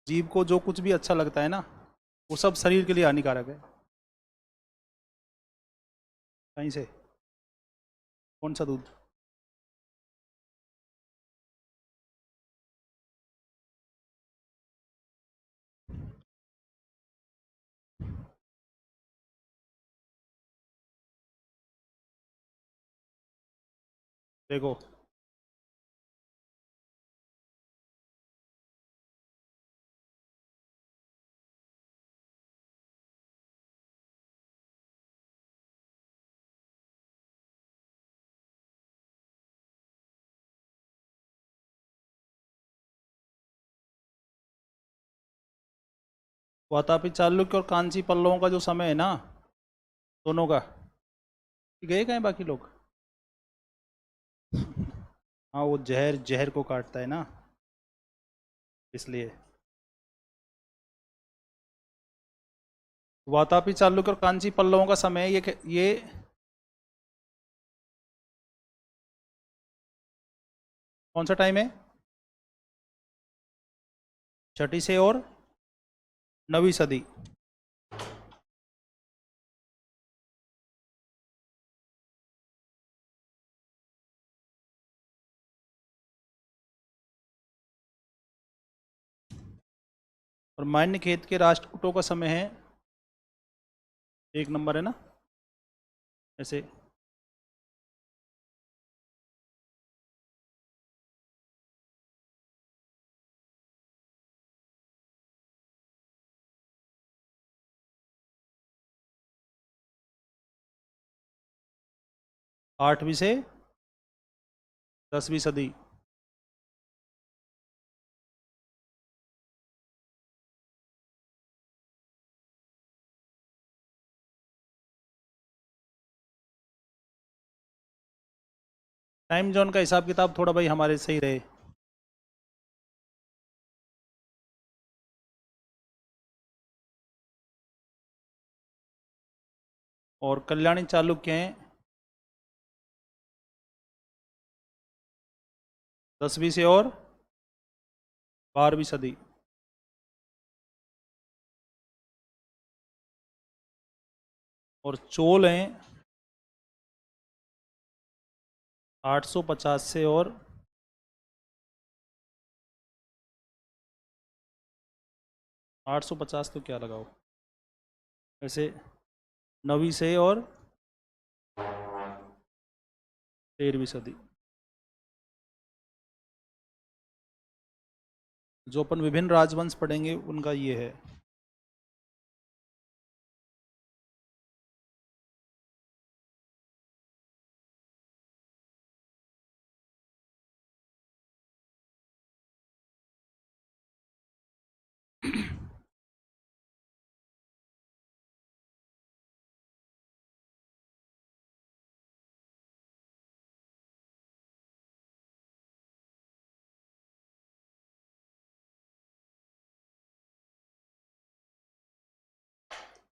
जीव को जो कुछ भी अच्छा लगता है ना, वो सब शरीर के लिए हानिकारक है। कहीं से? कौन सा दूध? देखो, वातापी चालुक्य और कांची पल्लवों का जो समय है ना, दोनों का, गए कहाँ हैं बाकी लोग? हाँ, वो जहर जहर को काटता है ना, इसलिए। वातापी चालुक्य और कांची पल्लवों का समय, ये कौन सा टाइम है? छठी से और 9वीं सदी। और मान्य खेत के राष्ट्रकूटों का समय है, 1 नंबर है ना, ऐसे। 8वीं से 10वीं सदी। टाइम जोन का हिसाब किताब थोड़ा भाई हमारे सही रहे। और कल्याणी चालुक्य हैं 10वीं से और 12वीं सदी। और चोल हैं 850 से और 850 तो क्या लगाओ, ऐसे 9वीं से और 13वीं सदी। जो अपन विभिन्न राजवंश पढ़ेंगे उनका ये है।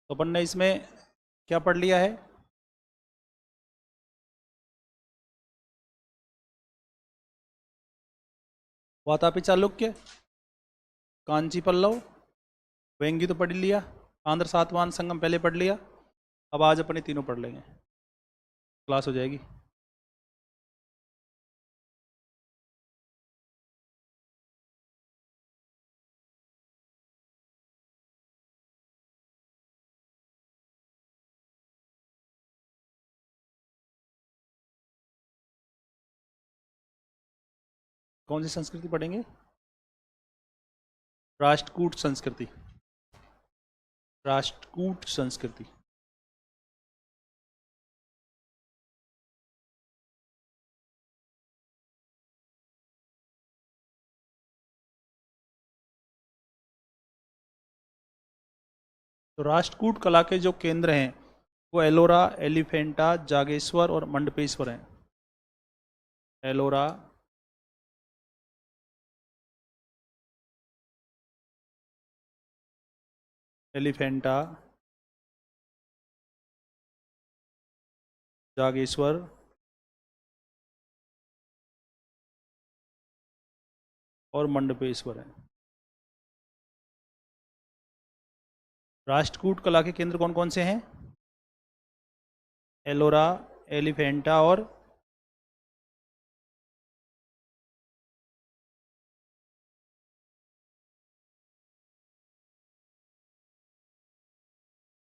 तो अपन ने इसमें क्या पढ़ लिया है? वातापी चालुक्य, कांची पल्लव, वेंगी तो पढ़ लिया, आंध्र सातवाहन संगम पहले पढ़ लिया। अब आज अपन ये तीनों पढ़ लेंगे, क्लास हो जाएगी। कौन सी संस्कृति पढ़ेंगे? राष्ट्रकूट संस्कृति। राष्ट्रकूट संस्कृति। तो राष्ट्रकूट कला के जो केंद्र हैं वो एलोरा, एलिफेंटा, जागेश्वर और मंडपेश्वर हैं। एलोरा, एलिफेंटा, जागेश्वर और मंडपेश्वर है। राष्ट्रकूट कला के केंद्र कौन कौन से हैं? एलोरा, एलिफेंटा और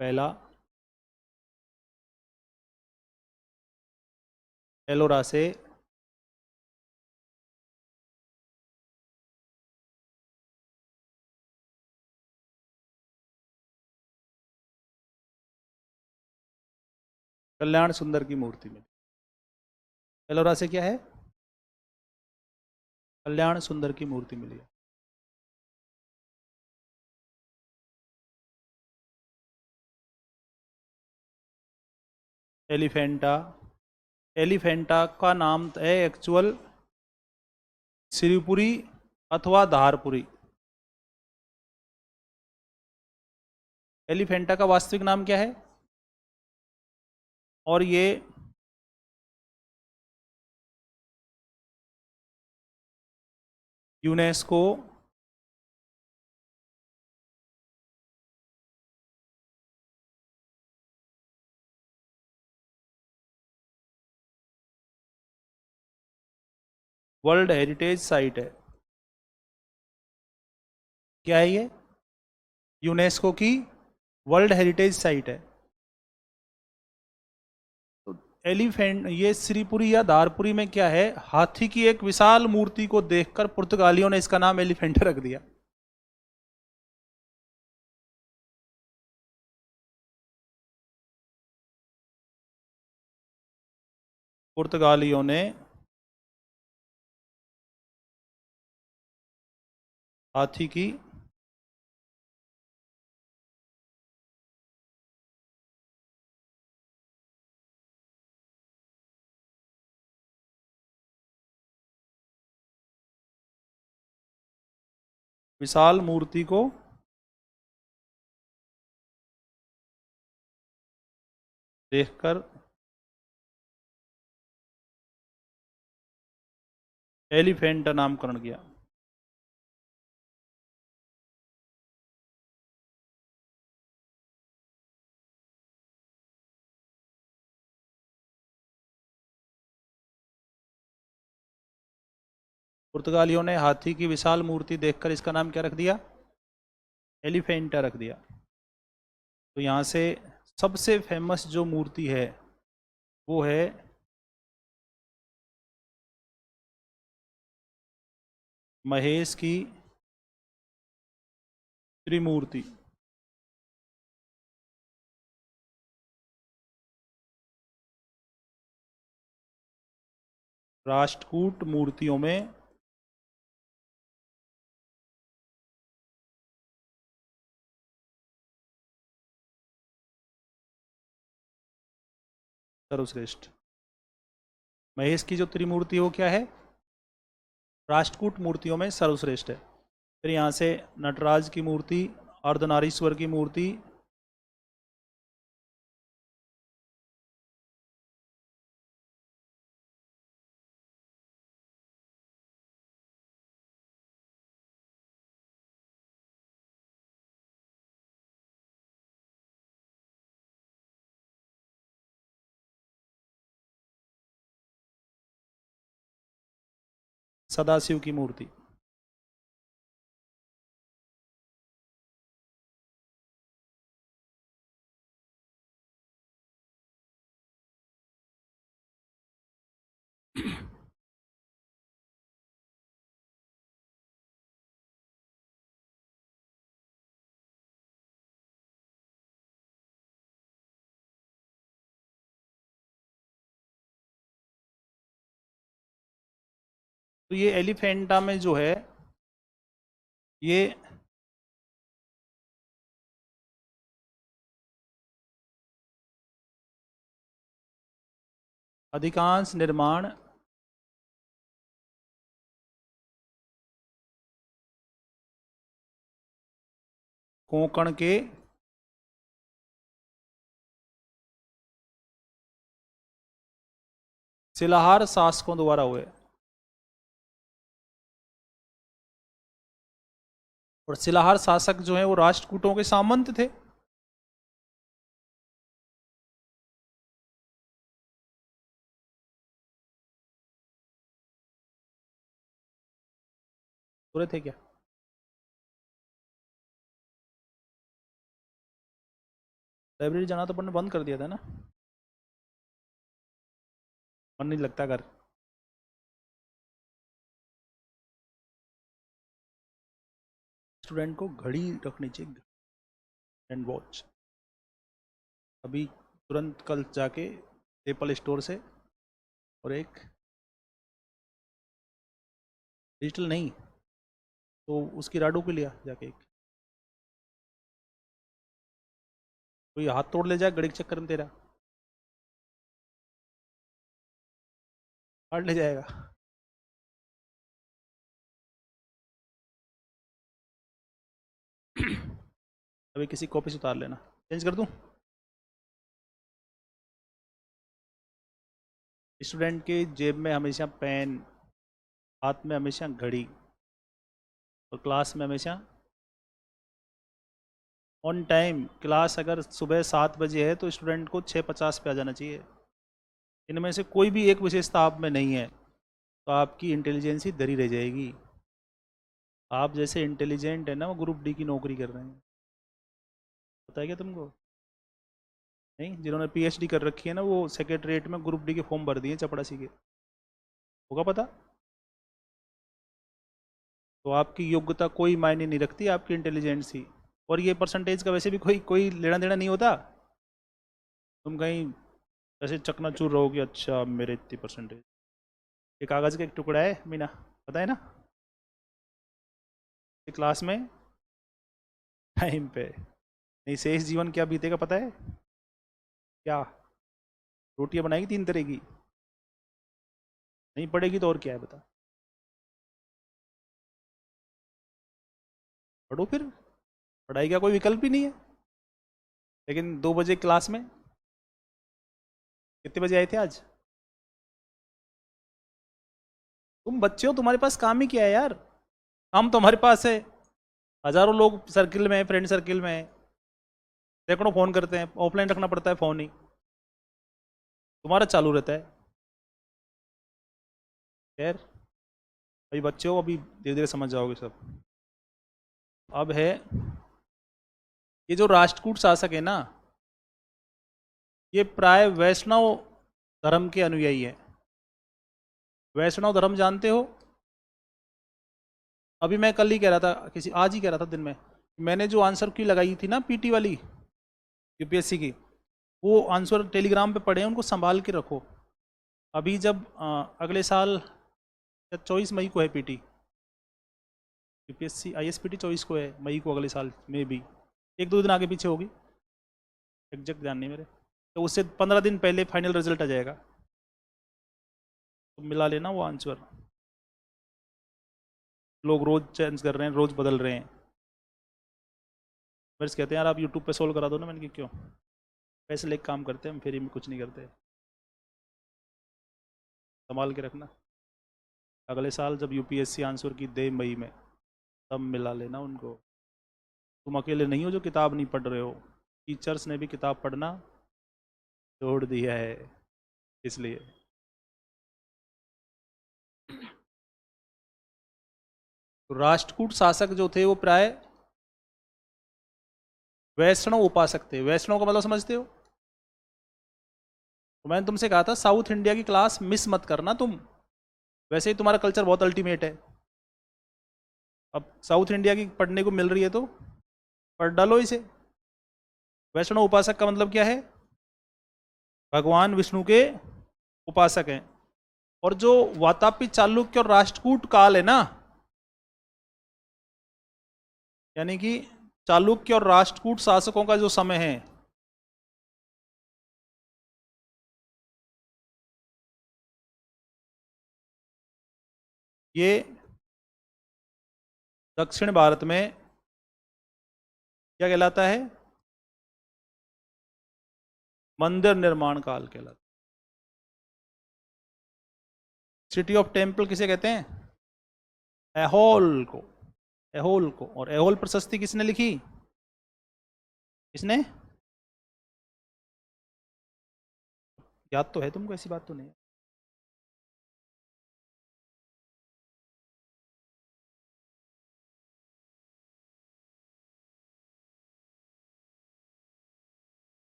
पहला एलोरा से कल्याण सुंदर की मूर्ति मिली। एलोरा से क्या है? कल्याण सुंदर की मूर्ति मिली है। एलिफेंटा, एलिफेंटा का नाम है एक्चुअल श्रीपुरी अथवा धारपुरी। एलिफेंटा का वास्तविक नाम क्या है? और ये यूनेस्को वर्ल्ड हेरिटेज साइट है। क्या है ये? यूनेस्को की वर्ल्ड हेरिटेज साइट है। तो एलिफेंट, ये श्रीपुरी या धारपुरी में क्या है? हाथी की एक विशाल मूर्ति को देखकर पुर्तगालियों ने इसका नाम एलिफेंटा रख दिया। पुर्तगालियों ने हाथी की विशाल मूर्ति को देखकर एलिफेंटा नामकरण किया। पुर्तगालियों ने हाथी की विशाल मूर्ति देखकर इसका नाम क्या रख दिया? एलिफेंटा रख दिया। तो यहाँ से सबसे फेमस जो मूर्ति है वो है महेश की त्रिमूर्ति। राष्ट्रकूट मूर्तियों में सर्वश्रेष्ठ। महेश की जो त्रिमूर्ति है वो क्या है? राष्ट्रकूट मूर्तियों में सर्वश्रेष्ठ है। फिर यहाँ से नटराज की मूर्ति, अर्धनारीश्वर की मूर्ति, सदाशिव की मूर्ति। तो ये एलिफेंटा में जो है ये अधिकांश निर्माण कोंकण के शिलाहार शासकों द्वारा हुए। और शिलाहार शासक जो है वो राष्ट्रकूटों के सामंत थे। पूरे थे क्या? लाइब्रेरी जाना तो अपन ने बंद कर दिया था ना, मन नहीं लगता घर। स्टूडेंट को घड़ी रखनी चाहिए, एंड वॉच। अभी तुरंत कल जाके एप्पल स्टोर से, और एक डिजिटल नहीं तो उसकी राडो को लिया जाके एक, कोई हाथ तोड़ ले जाए घड़ी के चक्कर में तेरा, काट ले जाएगा। अभी किसी कॉपी से उतार लेना, चेंज कर दूं। स्टूडेंट के जेब में हमेशा पेन, हाथ में हमेशा घड़ी, और क्लास में हमेशा ऑन टाइम। क्लास अगर सुबह 7 बजे है तो स्टूडेंट को 6:50 पे आ जाना चाहिए। इनमें से कोई भी एक विशेषता आप में नहीं है तो आपकी इंटेलिजेंसी दरी रह जाएगी। आप जैसे इंटेलिजेंट है ना, वो ग्रुप डी की नौकरी कर रहे हैं, पता है क्या तुमको? नहीं, जिन्होंने पीएचडी कर रखी है ना, वो सेक्रेटरीट में ग्रुप डी के फॉर्म भर दिए चपड़ासी के, होगा पता? तो आपकी योग्यता कोई मायने नहीं रखती, आपकी इंटेलिजेंसी। और ये परसेंटेज का वैसे भी कोई कोई लेना देना नहीं होता। तुम कहीं ऐसे चकनाचूर रहोगे, अच्छा मेरे इतनी परसेंटेज। ये कागज़ का एक टुकड़ा है मीना, पता है ना? ये क्लास में टाइम पे नहीं, शेष जीवन क्या बीतेगा पता है क्या? रोटियां बनाएगी 3 तरह की, नहीं पड़ेगी तो और क्या है बता? पढ़ो फिर, पढ़ाई का कोई विकल्प ही नहीं है। लेकिन 2 बजे क्लास में, कितने बजे आए थे आज? तुम बच्चे हो, तुम्हारे पास काम ही क्या है यार? काम तो हमारे पास है, हजारों लोग सर्किल में, फ्रेंड सर्किल में, सैकड़ों फ़ोन करते हैं, ऑफलाइन रखना पड़ता है फ़ोन ही, तुम्हारा चालू रहता है। खैर, अभी बच्चे हो, अभी धीरे धीरे समझ जाओगे सब। अब है, ये जो राष्ट्रकूट शासक है ना, ये प्राय वैष्णव धर्म के अनुयायी है। वैष्णव धर्म जानते हो? अभी मैं कल ही कह रहा था, किसी आज ही कह रहा था दिन में, मैंने जो आंसर की लगाई थी ना पीटी वाली, यूपीएससी की, वो आंसर टेलीग्राम पे पड़े हैं, उनको संभाल के रखो। अभी जब अगले साल 24 मई को है पीटी, यूपीएससी आईएसपीटी 24 को है मई को, अगले साल में भी 1-2 दिन आगे पीछे होगी, एग्जैक्ट ध्यान नहीं मेरे, तो उससे 15 दिन पहले फाइनल रिजल्ट आ जाएगा, तो मिला लेना वो आंसर। लोग रोज चेंज कर रहे हैं, रोज बदल रहे हैं। मेरे से कहते हैं यार आप यूट्यूब पे सोल्व करा दो ना, मैंने कहा क्यों, पैसे लेके काम करते हैं हम, फ्री में कुछ नहीं करते, संभाल के रखना। अगले साल जब यूपीएससी आंसर की दे मई में, तब मिला लेना उनको। तुम अकेले नहीं हो जो किताब नहीं पढ़ रहे हो, टीचर्स ने भी किताब पढ़ना छोड़ दिया है, इसलिए। तो राष्ट्रकूट शासक जो थे वो प्राय वैष्णव उपासक थे। वैष्णव का मतलब समझते हो? तो मैंने तुमसे कहा था साउथ इंडिया की क्लास मिस मत करना तुम, वैसे ही तुम्हारा कल्चर बहुत अल्टीमेट है। अब साउथ इंडिया की पढ़ने को मिल रही है तो पढ़ डालो इसे। वैष्णव उपासक का मतलब क्या है? भगवान विष्णु के उपासक हैं। और जो वातापी, चालुक्य और राष्ट्रकूट काल है ना, यानी कि चालुक्य और राष्ट्रकूट शासकों का जो समय है, ये दक्षिण भारत में क्या कहलाता है? मंदिर निर्माण काल कहलाता है। सिटी ऑफ टेम्पल किसे कहते हैं? एहोल को, एहोल को। और एहोल प्रशस्ति किसने लिखी? किसने? याद तो है तुमको, ऐसी बात तो नहीं है।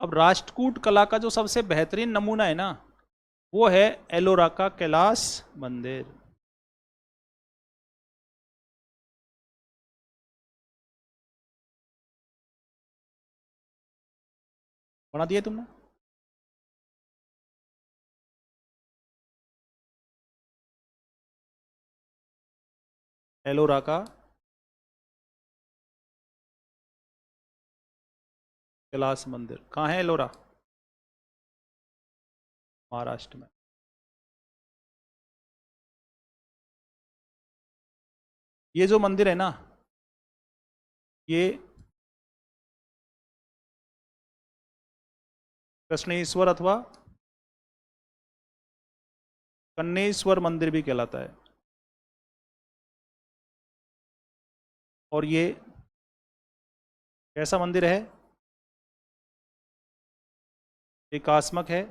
अब राष्ट्रकूट कला का जो सबसे बेहतरीन नमूना है ना, वो है एलोरा का कैलाश मंदिर। बना दिया तुमने? एलोरा का कैलाश मंदिर कहाँ है? एलोरा, महाराष्ट्र में। ये जो मंदिर है ना, ये कृष्णेश्वर अथवा कन्नेश्वर मंदिर भी कहलाता है। और ये कैसा मंदिर है? एकात्मक है,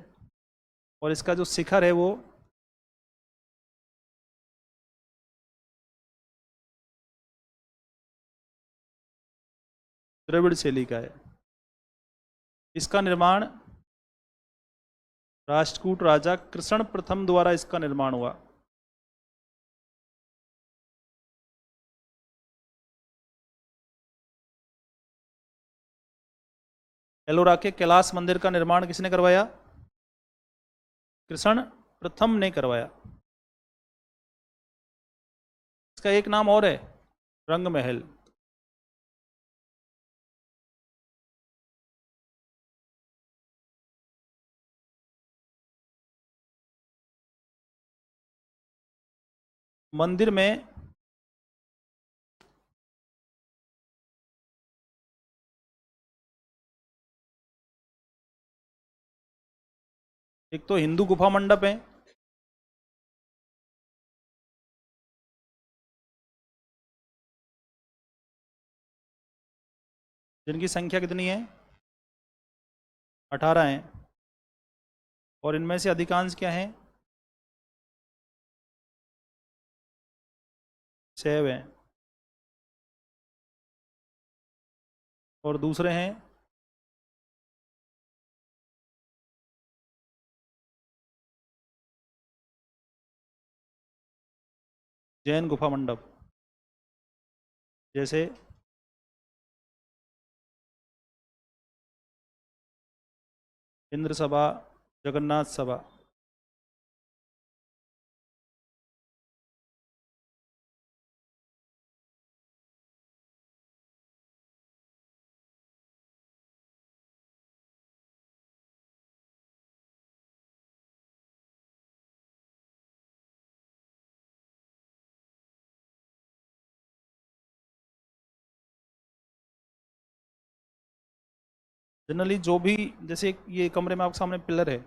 और इसका जो शिखर है वो द्रविड़ शैली का है। इसका निर्माण राष्ट्रकूट राजा कृष्ण प्रथम द्वारा इसका निर्माण हुआ। एलोरा के कैलाश मंदिर का निर्माण किसने करवाया? कृष्ण प्रथम ने करवाया। इसका एक नाम और है, रंग महल। मंदिर में एक तो हिंदू गुफा मंडप है, जिनकी संख्या कितनी है? 18 हैं। और इनमें से अधिकांश क्या हैं? शैव हैं। और दूसरे हैं जैन गुफा मंडप, जैसे इंद्र सभा, जगन्नाथ सभा। जनरली जो भी, जैसे ये कमरे में आपके सामने पिलर है,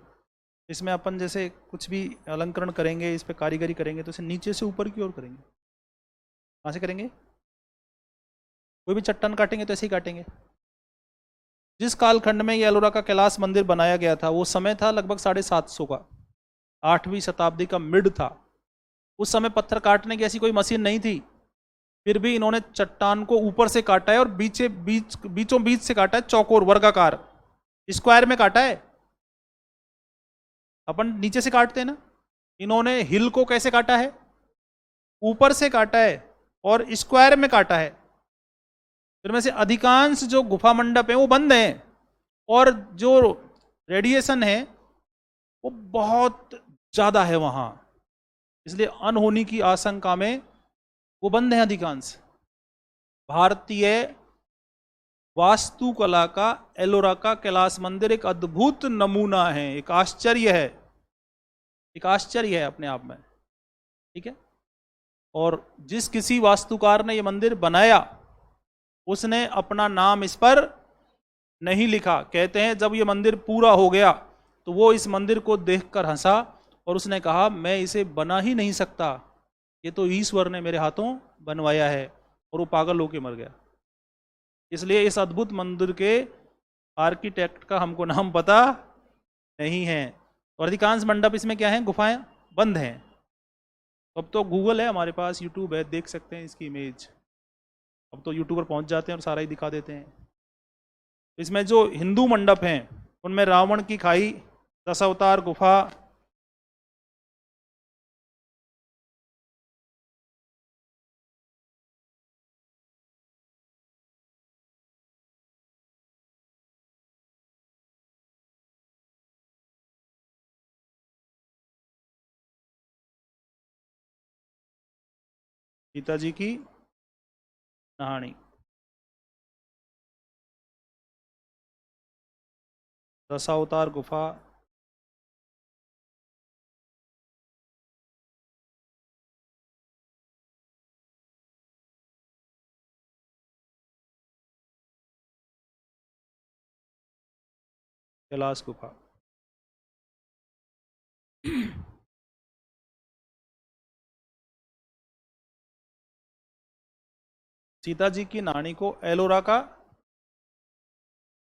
इसमें अपन जैसे कुछ भी अलंकरण करेंगे, इस पे कारीगरी करेंगे, तो इसे नीचे से ऊपर की ओर करेंगे। कहाँ से करेंगे? कोई भी चट्टान काटेंगे तो ऐसे ही काटेंगे। जिस कालखंड में ये एलोरा का कैलाश मंदिर बनाया गया था, वो समय था लगभग 750 का, 8वीं शताब्दी का मिड था। उस समय पत्थर काटने की ऐसी कोई मशीन नहीं थी, फिर भी इन्होंने चट्टान को ऊपर से काटा है और बीचों बीच से काटा है, चौकोर वर्गाकार, स्क्वायर में काटा है। अपन नीचे से काटते हैं ना, इन्होंने हिल को कैसे काटा है? ऊपर से काटा है और स्क्वायर में काटा है। फिर में से अधिकांश जो गुफा मंडप है वो बंद हैं, और जो रेडिएशन है वो बहुत ज्यादा है वहां, इसलिए अनहोनी की आशंका में वो बंद है अधिकांश। भारतीय वास्तुकला का एलोरा का कैलाश मंदिर एक अद्भुत नमूना है, एक आश्चर्य है, एक आश्चर्य है अपने आप में। ठीक है। और जिस किसी वास्तुकार ने यह मंदिर बनाया, उसने अपना नाम इस पर नहीं लिखा। कहते हैं जब यह मंदिर पूरा हो गया तो वो इस मंदिर को देखकर हंसा और उसने कहा, मैं इसे बना ही नहीं सकता, ये तो ईश्वर ने मेरे हाथों बनवाया है। और वो पागल होकर मर गया। इसलिए इस अद्भुत मंदिर के आर्किटेक्ट का हमको नाम पता नहीं है। और अधिकांश मंडप इसमें क्या है? गुफाएं बंद हैं। अब तो गूगल है हमारे पास, यूट्यूब है, देख सकते हैं इसकी इमेज। अब तो यूट्यूब पर पहुंच जाते हैं और सारा ही दिखा देते हैं। इसमें जो हिंदू मंडप हैं उनमें रावण की खाई, 10 अवतार गुफा, सीता जी की कहानी, 10 अवतार गुफा, कैलाश गुफा। सीता जी की नानी को एलोरा का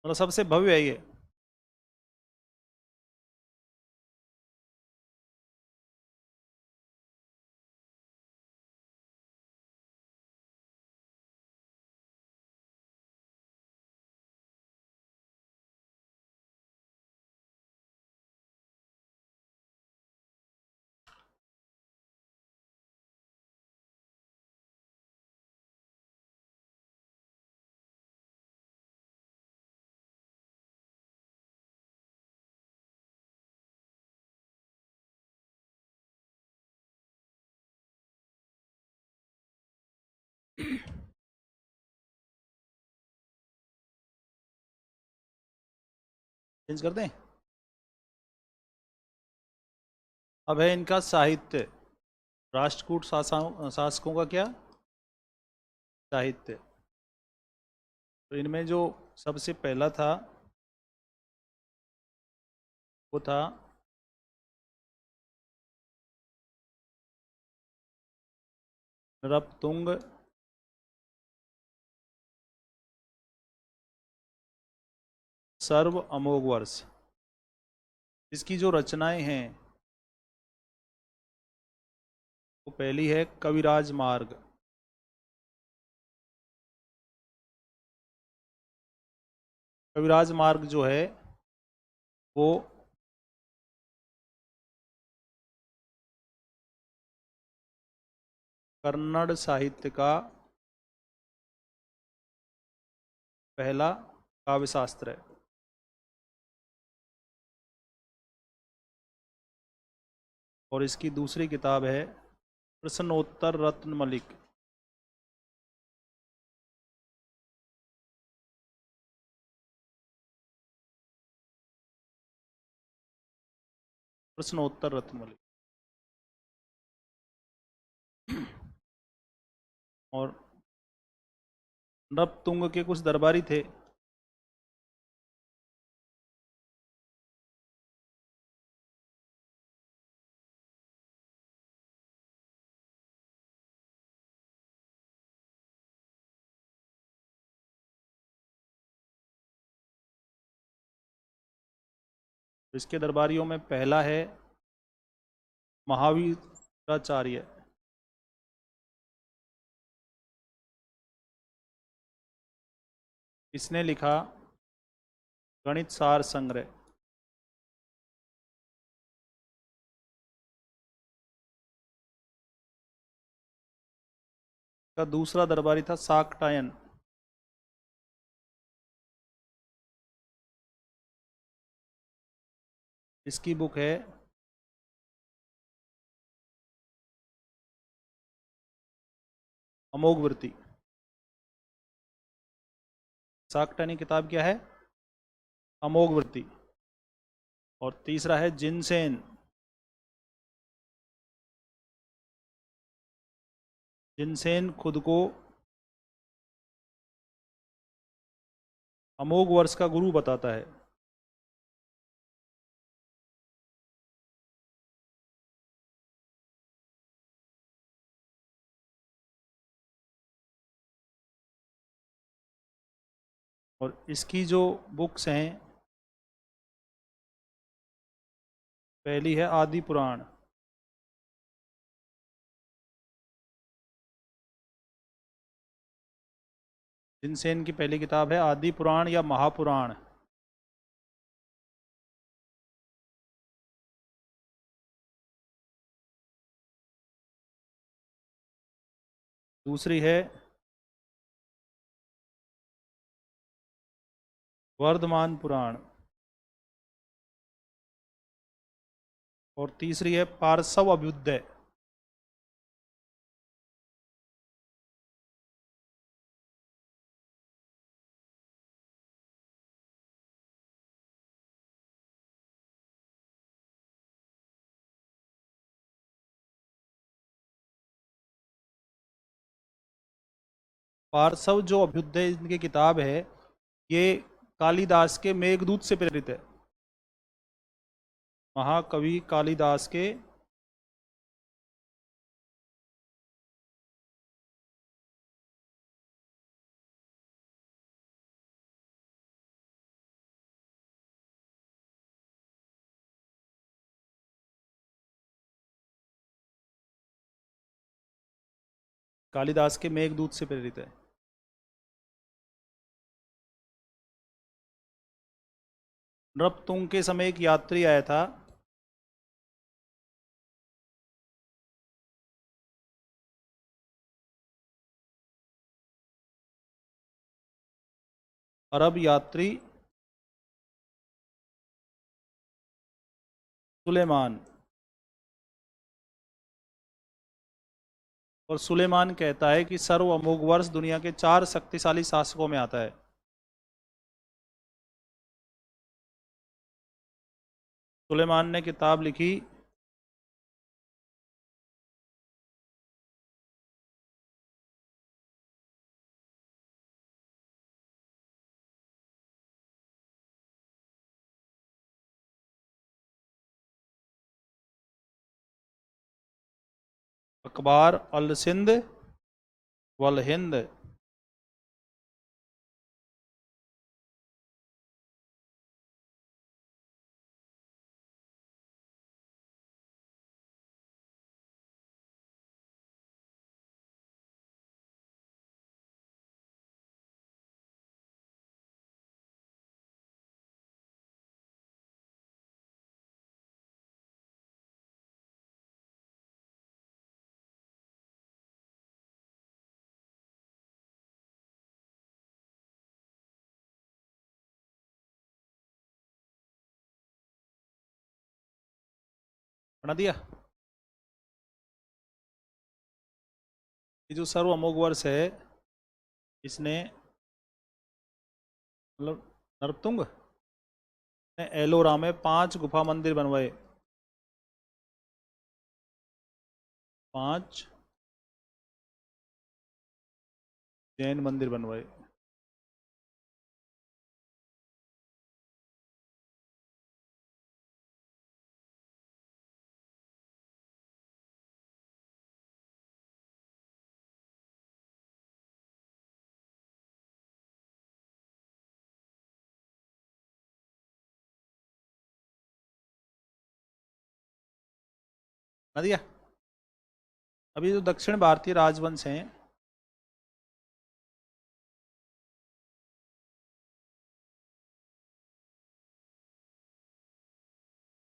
मतलब सबसे भव्य है ये। चेंज कर दें। अब है इनका साहित्य, राष्ट्रकूट शासकों का क्या साहित्य। तो इनमें जो सबसे पहला था वो था नृपतुंग सर्व अमोघ वर्ष। इसकी जो रचनाएं हैं वो पहली है कविराज मार्ग। कविराज मार्ग जो है वो कन्नड़ साहित्य का पहला काव्य शास्त्र है। और इसकी दूसरी किताब है प्रश्नोत्तर रत्न मलिक। प्रश्नोत्तर रत्न मलिक। और नृपतुंग के कुछ दरबारी थे, इसके दरबारियों में पहला है महावीराचार्य। इसने लिखा गणित सार संग्रह। का दूसरा दरबारी था शाकटायन। इसकी बुक है अमोघवर्ती। शाकटायनी किताब क्या है? अमोघवर्ती। और तीसरा है जिनसेन। जिनसेन खुद को अमोघ वर्ष का गुरु बताता है। और इसकी जो बुक्स हैं, पहली है आदि पुराण। जिनसेन की पहली किताब है आदि पुराण या महापुराण। दूसरी है वर्धमान पुराण और तीसरी है पार्श्व अभ्युदय। पार्श्व जो अभ्युदय इनकी किताब है, ये कालिदास के मेघदूत से प्रेरित है। महाकवि कालिदास के मेघदूत से प्रेरित है। नृपतुंग के समय एक यात्री आया था, अरब यात्री सुलेमान। और सुलेमान कहता है कि सर्व अमोघ वर्ष दुनिया के 4 शक्तिशाली शासकों में आता है। सुलेमान ने किताब लिखी अखबार अल सिंध वल हिंद। बना दिया। ये जो सर्व अमोघ वर्ष है, इसने मतलब नरतुंग ने एलोरा में 5 गुफा मंदिर बनवाए। 5 जैन मंदिर बनवाए। बना दिया। अभी जो दक्षिण भारतीय राजवंश हैं,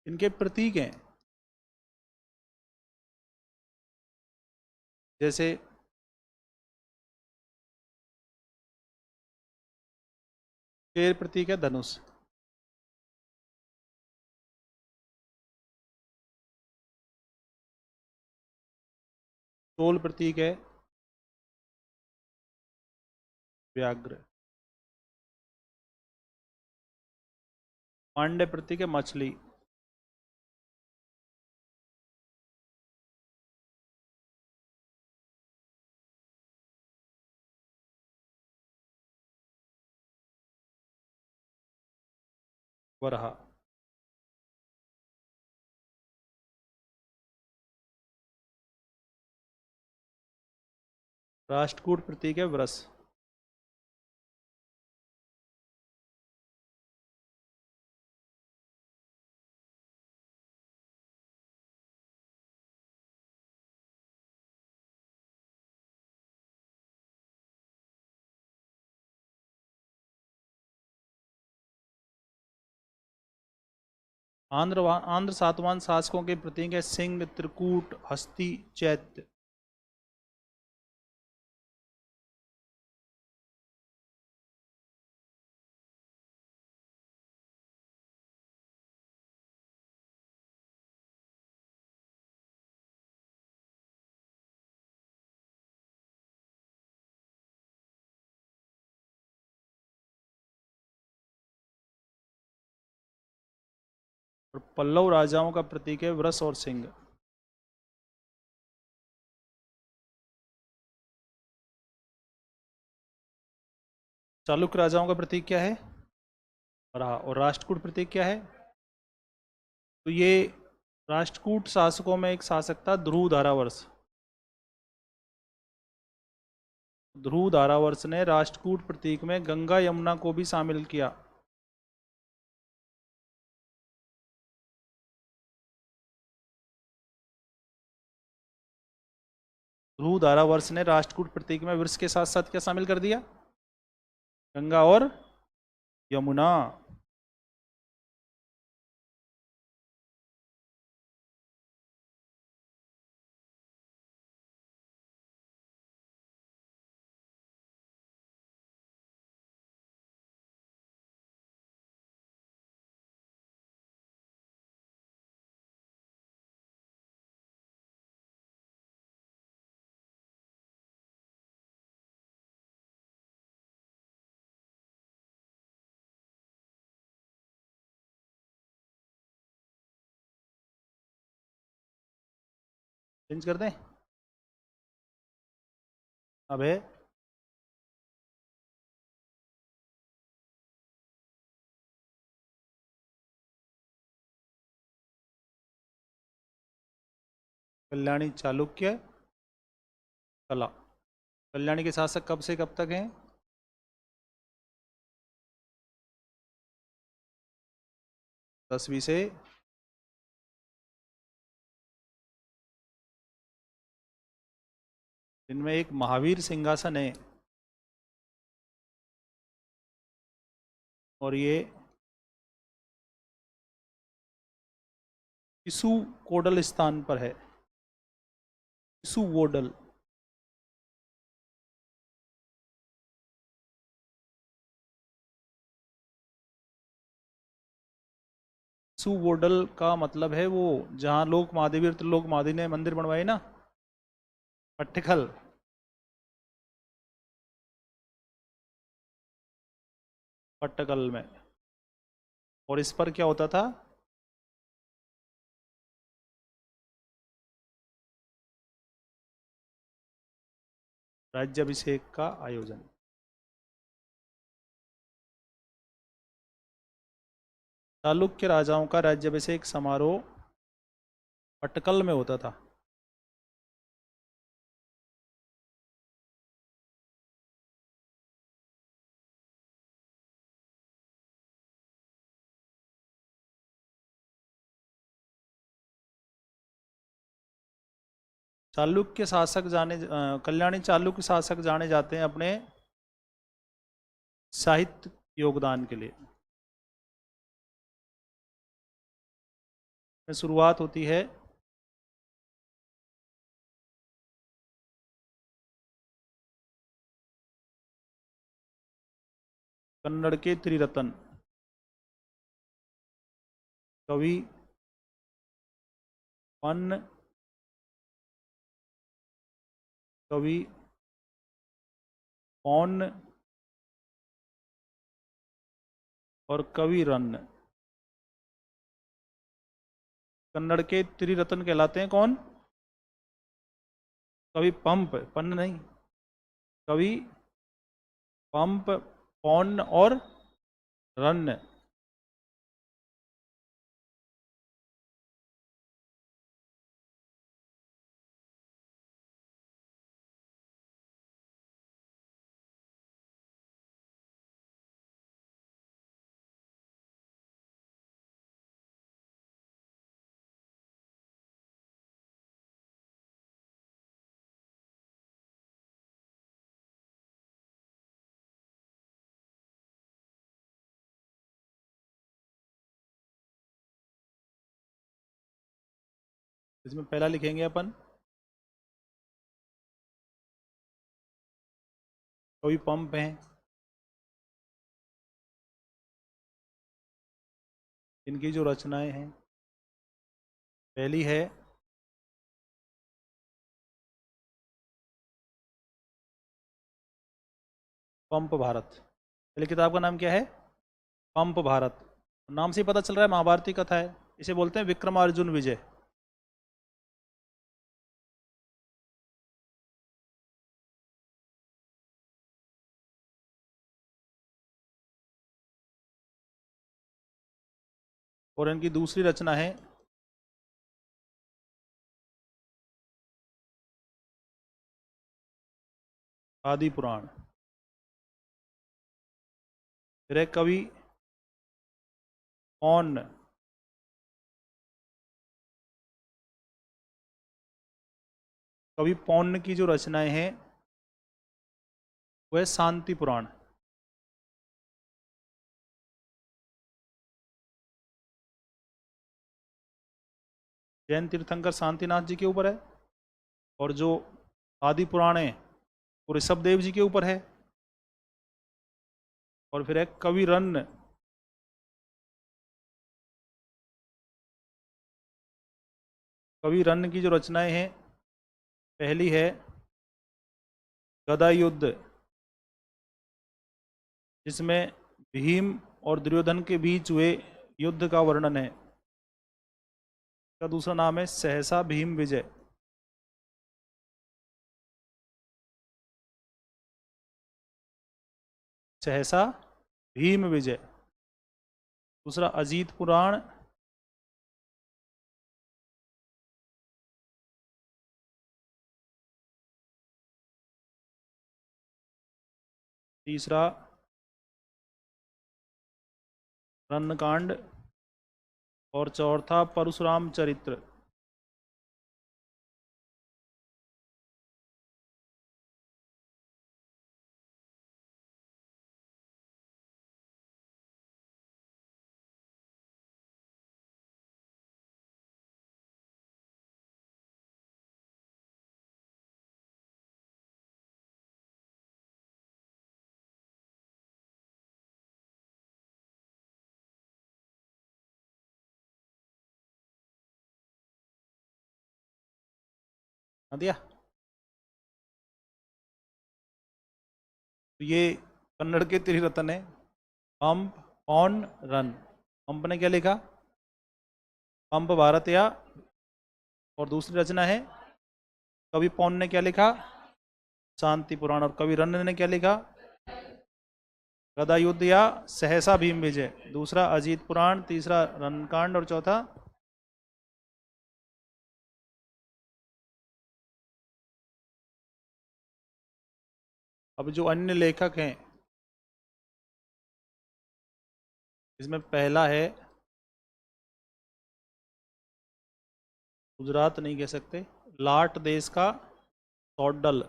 इनके प्रतीक हैं, जैसे शेर प्रतीक है धनुष, तोल प्रतीक है व्याघ्र, पांडे प्रतीक है मछली, वरहा। राष्ट्रकूट प्रतीक है वृष। आंध्र सातवाहन शासकों के प्रतीक है सिंह, त्रिकूट, हस्ती, चैत्य। और पल्लव राजाओं का प्रतीक है वृष और सिंह। चालुक्य राजाओं का प्रतीक क्या है? वराह। और राष्ट्रकूट प्रतीक क्या है? तो ये राष्ट्रकूट शासकों में एक शासक था ध्रुव धारावर्ष। ध्रुव धारावर्ष ने राष्ट्रकूट प्रतीक में गंगा यमुना को भी शामिल किया। ध्रुव धारावर्ष ने राष्ट्रकूट प्रतीक में वृक्ष के साथ साथ क्या शामिल कर दिया? गंगा और यमुना। चेंज कर दें? अबे कल्याणी चालुक्य कला। कल्याणी के शासक कब से कब तक हैं? 10वीं से इनमें एक महावीर सिंहासन है और ये किसु कोडल स्थान पर है। किसु वोडल। किसु वोडल का मतलब है वो जहाँ लोक महादेवी और त्रिलोक महादेवी ने मंदिर बनवाए ना, पट्टिकल। पट्टकल में। और इस पर क्या होता था? राज्याभिषेक का आयोजन। चालुक्य राजाओं का राज्याभिषेक समारोह पट्टकल में होता था। चालुक्य शासक कल्याणी चालुक्य शासक जाने जाते हैं अपने साहित्य योगदान के लिए। शुरुआत होती है कन्नड़ के त्रिरत्न कवि पन्न, कवि पौन्न और कवि रन्न। कन्नड़ के त्रिरत्न कहलाते हैं कौन? कवि पंप, पन्न नहीं, कवि पंप, पौन्न और रन्न। इसमें पहला लिखेंगे अपन कवि पंप हैं, इनकी जो रचनाएं हैं, पहली है पंप भारत। पहली किताब का नाम क्या है? पंप भारत। नाम से ही पता चल रहा है महाभारती कथा है। इसे बोलते हैं विक्रमार्जुन विजय। और इनकी दूसरी रचना है आदि पुराण। फिर एक कवि पौन्न। कवि पौन्न की जो रचनाएं हैं वह शांति पुराण। जैन तीर्थंकर शांतिनाथ जी के ऊपर है। और जो आदि पुराण है वो ऋषभ देव जी के ऊपर है। और फिर एक कवि रन्न। कवि रन्न की जो रचनाएं हैं, पहली है गदा युद्ध, जिसमें भीम और दुर्योधन के बीच हुए युद्ध का वर्णन है। का दूसरा नाम है सहसा भीम विजय। सहसा भीम विजय। दूसरा अजीत पुराण। तीसरा रन्नकांड। और चौथा परशुराम चरित्र। दिया। तो ये कन्नड़ के त्रिरत्न है, पंप, पौन, रन। पंप ने क्या लिखा? पंप भारतीय। और दूसरी रचना है कवि पौन ने क्या लिखा? शांति पुराण। और कवि रन्न ने क्या लिखा? गदा युद्ध या सहसा भीम विजय। दूसरा अजीत पुराण, तीसरा रनकांड और चौथा अब जो अन्य लेखक हैं, इसमें पहला है, गुजरात नहीं कह सकते, लाट देश का सौडल।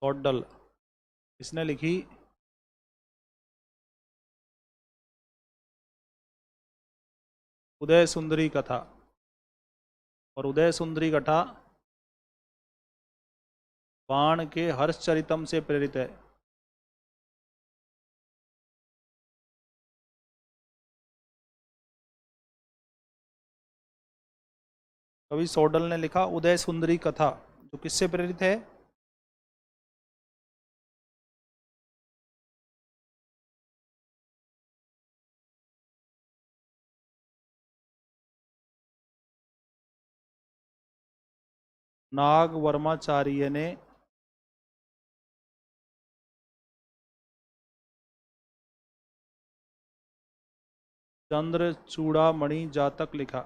सौडल इसने लिखी उदय सुंदरी कथा। और उदय सुंदरी कथा बाण के हर्षचरितम से प्रेरित है। कवि सौडल ने लिखा उदय सुंदरी कथा, जो किससे प्रेरित है? नाग वर्माचार्य ने चंद्र चूड़ामणि जातक लिखा।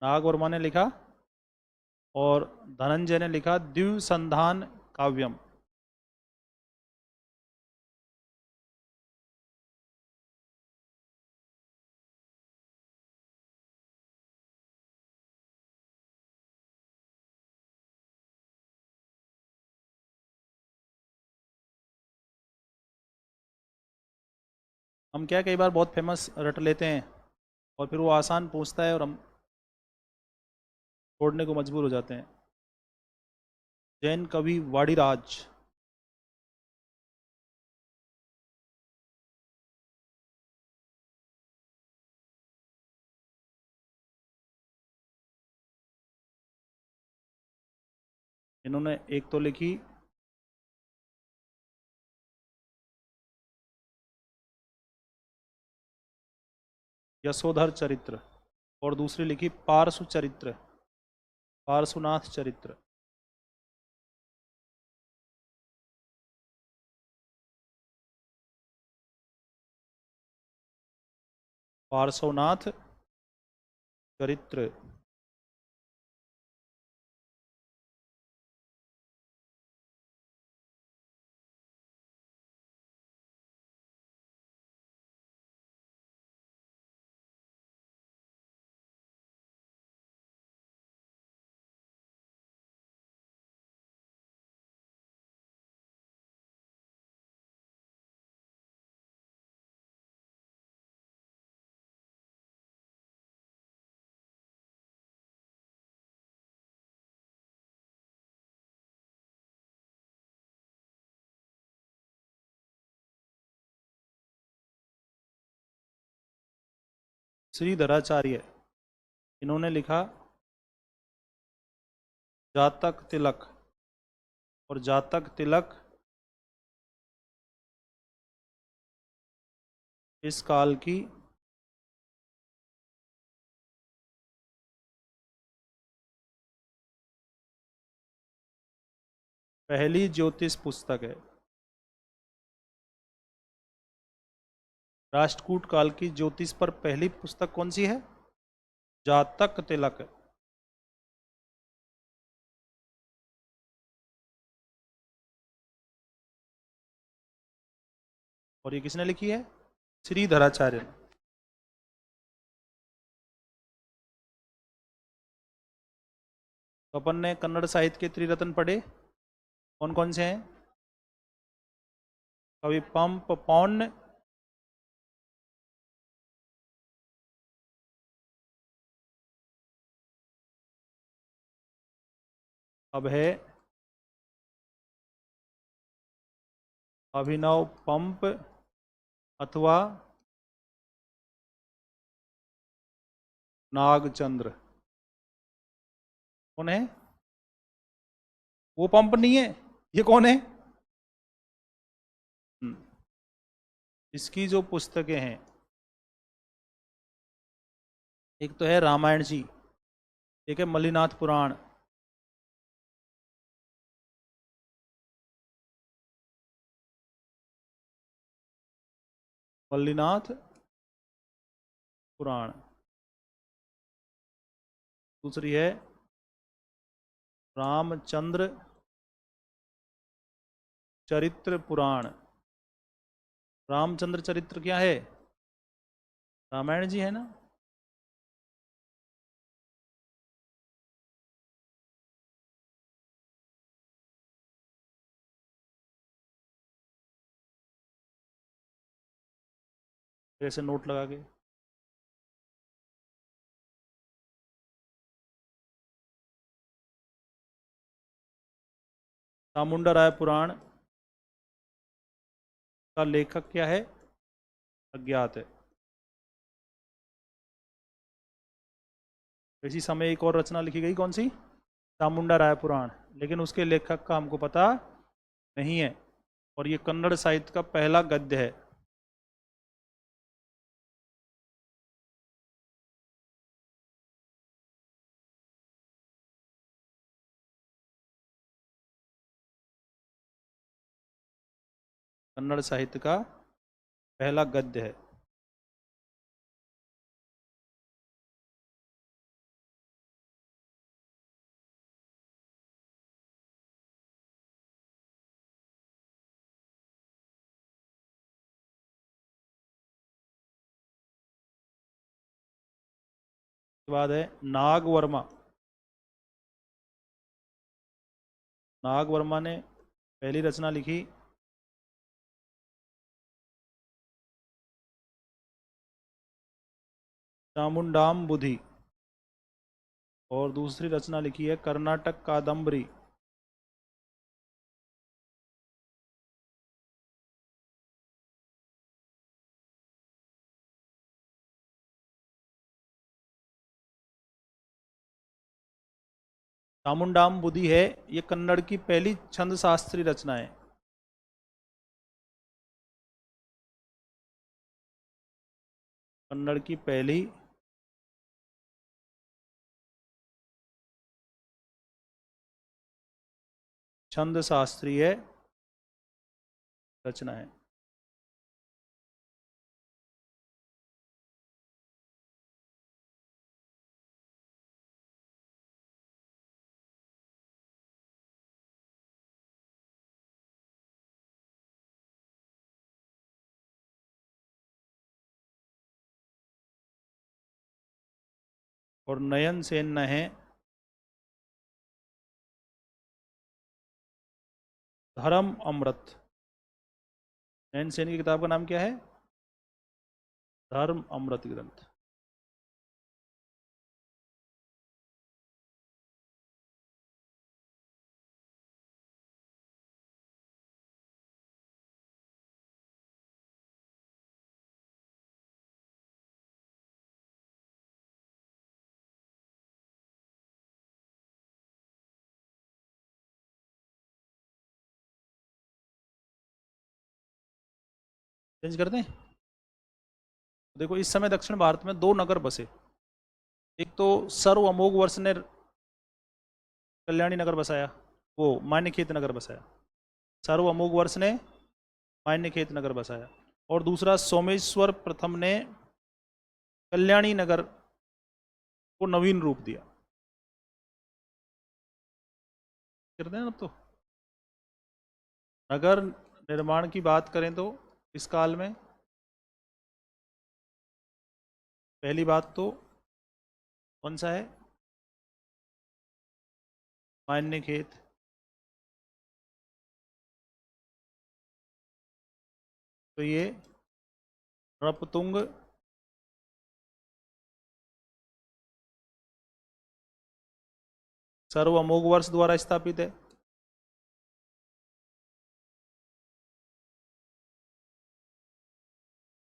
नाग वर्मा ने लिखा और धनंजय ने लिखा द्विसंधान काव्यम। हम क्या कई बार बहुत फेमस रट लेते हैं और फिर वो आसान पूछता है और हम छोड़ने को मजबूर हो जाते हैं। जैन कवि वाड़ीराज। इन्होंने एक तो लिखी यशोधर चरित्र और दूसरी लिखी पार्श्व चरित्र, पार्श्वनाथ चरित्र। पार्श्वनाथ चरित्र। श्रीधराचार्य, इन्होंने लिखा जातक तिलक, और जातक तिलक इस काल की पहली ज्योतिष पुस्तक है। राष्ट्रकूट काल की ज्योतिष पर पहली पुस्तक कौन सी है? जातक तिलक। और ये किसने लिखी है? श्रीधराचार्य ने। तो अपन ने कन्नड़ साहित्य के त्रिरत्न पढ़े, कौन कौन से हैं? कवि पंप पौन्न, अभय, अभिनव पंप अथवा नागचंद्र। कौन है? वो पंप नहीं है, ये कौन है? इसकी जो पुस्तकें हैं, एक तो है रामायण जी, एक है मल्लिनाथ पुराण, मल्लिनाथ पुराण। दूसरी है रामचंद्र चरित्र पुराण। रामचंद्र चरित्र क्या है? रामायण जी है ना। ऐसे नोट लगा के। चामुंडा राय पुराण का लेखक क्या है? अज्ञात है। इसी समय एक और रचना लिखी गई, कौन सी? चामुंडा राय पुराण, लेकिन उसके लेखक का हमको पता नहीं है। और ये कन्नड़ साहित्य का पहला गद्य है। कन्नड़ साहित्य का पहला गद्य है। उसके बाद है नाग वर्मा। नाग वर्मा ने पहली रचना लिखी चामुंडाम बुधि, और दूसरी रचना लिखी है कर्नाटक कादम्बरी। चामुंडाम बुद्धि है, ये कन्नड़ की पहली छंद शास्त्रीय रचना है। कन्नड़ की पहली छंद शास्त्रीय रचना है। और नयन सेन न है धर्म अमृत। नयन सेन की किताब का नाम क्या है? धर्म अमृत ग्रंथ। चेंज कर दें? देखो, इस समय दक्षिण भारत में दो नगर बसे। एक तो सर्व अमोघ वर्ष ने कल्याणी नगर बसाया, वो मान्यखेत नगर बसाया। सर्व अमोघ वर्ष ने मान्यखेत नगर बसाया। और दूसरा सोमेश्वर प्रथम ने कल्याणी नगर को नवीन रूप दिया। करते हैं अब तो। नगर निर्माण की बात करें तो इस काल में पहली बात तो कौन सा है? मान्यखेत। तो ये नृपतुंग सर्व अमोघ वर्ष द्वारा स्थापित है।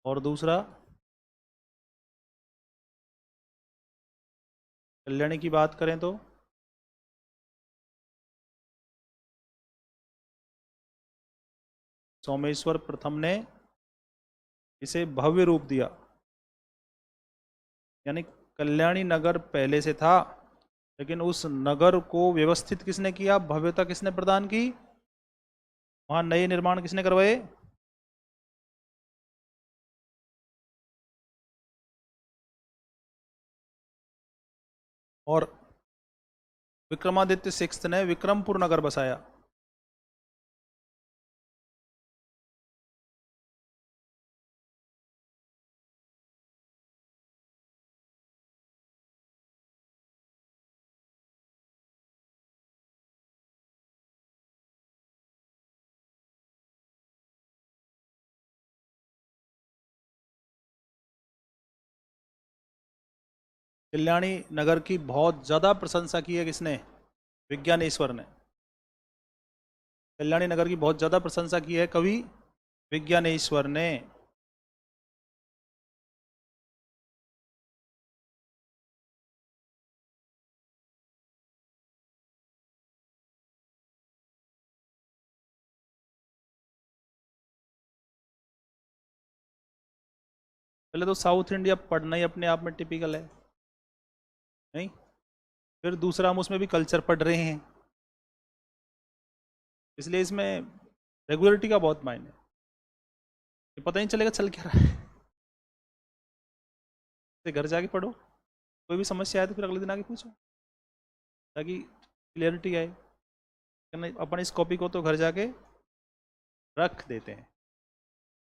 और दूसरा कल्याणी की बात करें तो सोमेश्वर प्रथम ने इसे भव्य रूप दिया। यानी कल्याणी नगर पहले से था, लेकिन उस नगर को व्यवस्थित किसने किया, भव्यता किसने प्रदान की, वहां नए निर्माण किसने करवाए? और विक्रमादित्य सिक्स्थ ने विक्रमपुर नगर बसाया। कल्याणी नगर की बहुत ज्यादा प्रशंसा की है किसने? विज्ञानेश्वर ने। कल्याणी नगर की बहुत ज्यादा प्रशंसा की है कवि विज्ञानेश्वर ने। पहले तो साउथ इंडिया पढ़ना ही अपने आप में टिपिकल है, नहीं? फिर दूसरा हम उसमें भी कल्चर पढ़ रहे हैं, इसलिए इसमें रेगुलरिटी का बहुत मायने है। ये पता नहीं चलेगा चल क्या रहा है। तो घर जाके पढ़ो, कोई भी समस्या आए तो फिर अगले दिन आके पूछो, ताकि क्लियरिटी आए। अपन इस कॉपी को तो घर जाके रख देते हैं,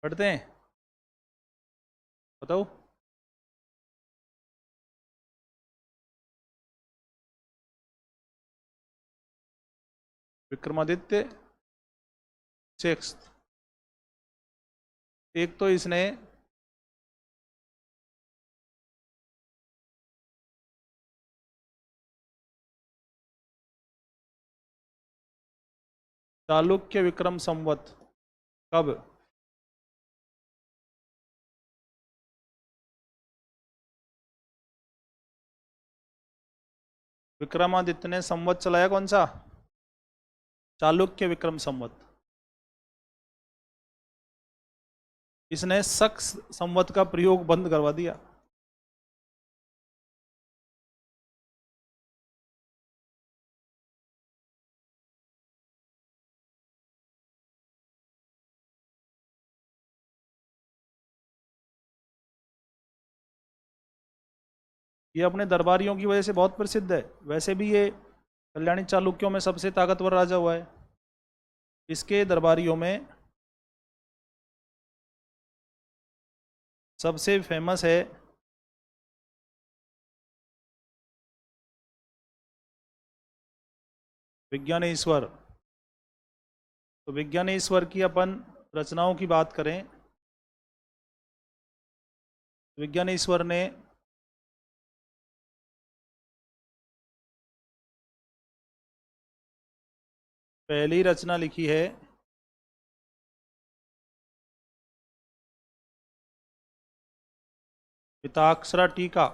पढ़ते हैं। बताओ। विक्रमादित्य सिक्स्थ, एक तो इसने चालुक्य विक्रम संवत कब? विक्रमादित्य ने संवत चलाया कौन सा? चालुक्य विक्रम संवत। इसने शक संवत का प्रयोग बंद करवा दिया। ये अपने दरबारियों की वजह से बहुत प्रसिद्ध है। वैसे भी ये कल्याणी चालुक्यों में सबसे ताकतवर राजा हुआ है। इसके दरबारियों में सबसे फेमस है विज्ञानेश्वर। तो विज्ञानेश्वर की अपन रचनाओं की बात करें, विज्ञानेश्वर ने पहली रचना लिखी है मिताक्षरा टीका,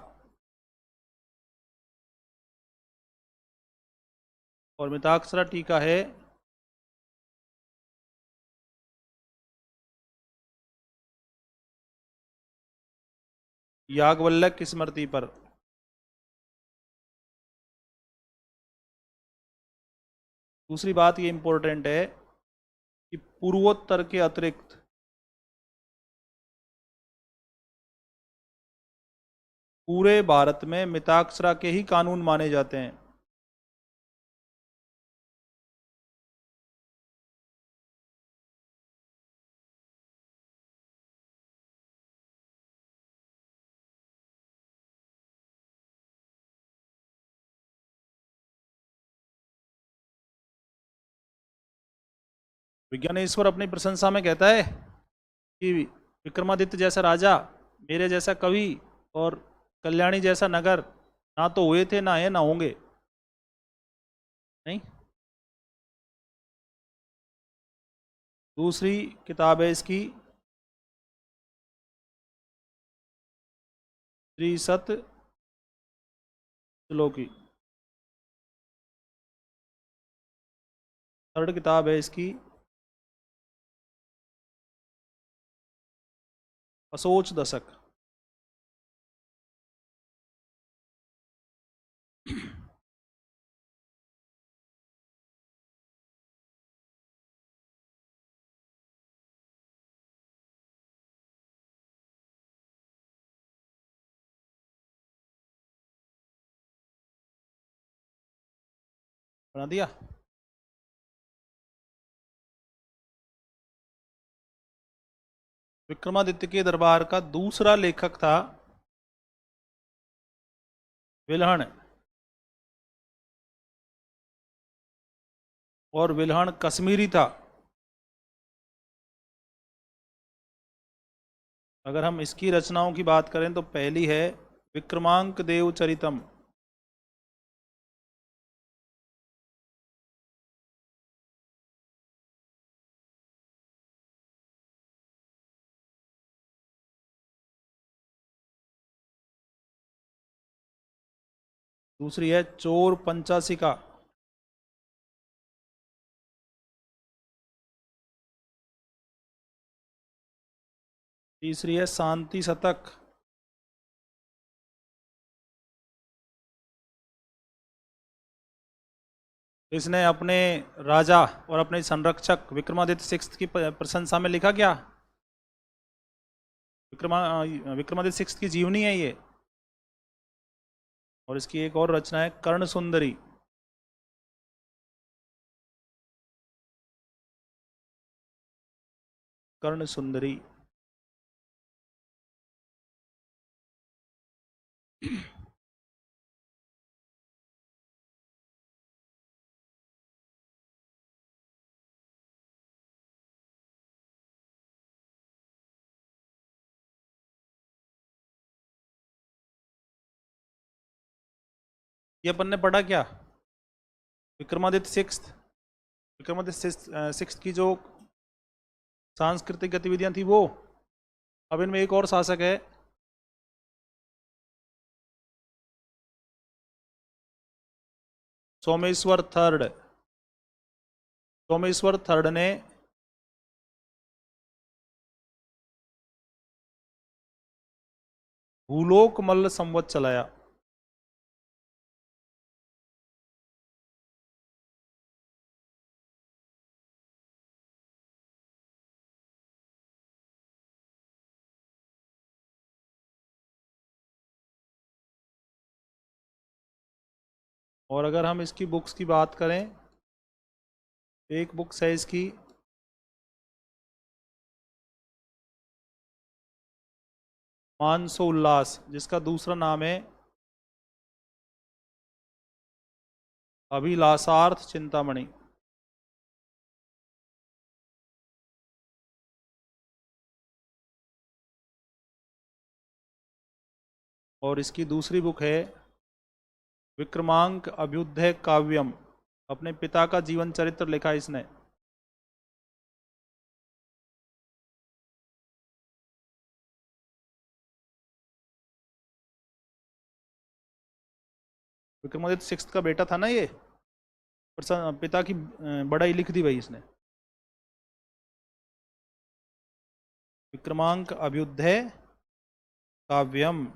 और मिताक्षरा टीका है याज्ञवल्क्य की स्मृति पर। दूसरी बात ये इंपॉर्टेंट है कि पूर्वोत्तर के अतिरिक्त पूरे भारत में मिताक्षरा के ही कानून माने जाते हैं। विज्ञानेश्वर अपनी प्रशंसा में कहता है कि विक्रमादित्य जैसा राजा, मेरे जैसा कवि और कल्याणी जैसा नगर ना तो हुए थे, ना है, ना होंगे। नहीं, दूसरी किताब है इसकी त्रिशत श्लोकी। थर्ड किताब है इसकी असोच दशक। बना दिया। विक्रमादित्य के दरबार का दूसरा लेखक था विल्हण, और विल्हण कश्मीरी था। अगर हम इसकी रचनाओं की बात करें तो पहली है विक्रमांक देव चरितम। दूसरी है चोर पंचाशिका। तीसरी है शांति शतक। इसने अपने राजा और अपने संरक्षक विक्रमादित्य सिक्स्थ की प्रशंसा में लिखा क्या? विक्रमादित्य सिक्स्थ की जीवनी है ये। और इसकी एक और रचना है कर्ण सुंदरी। कर्ण सुंदरी। ये अपन ने पढ़ा क्या? विक्रमादित्य सिक्स्थ। विक्रमादित्य सिक्स्थ की जो सांस्कृतिक गतिविधियां थी वो। अब इनमें एक और शासक है सोमेश्वर थर्ड ने भूलोक मल्ल संवत चलाया। और अगर हम इसकी बुक्स की बात करें, एक बुक्स है इसकी मानसो उल्लास, जिसका दूसरा नाम है अभिलाषार्थ चिंतामणि। और इसकी दूसरी बुक है विक्रमांक अभ्युदय काव्यम, अपने पिता का जीवन चरित्र लिखा इसने। विक्रमादित्य सिक्स्थ का बेटा था ना ये, पिता की बड़ाई लिख दी भाई इसने। विक्रमांक अभ्युदय काव्यम।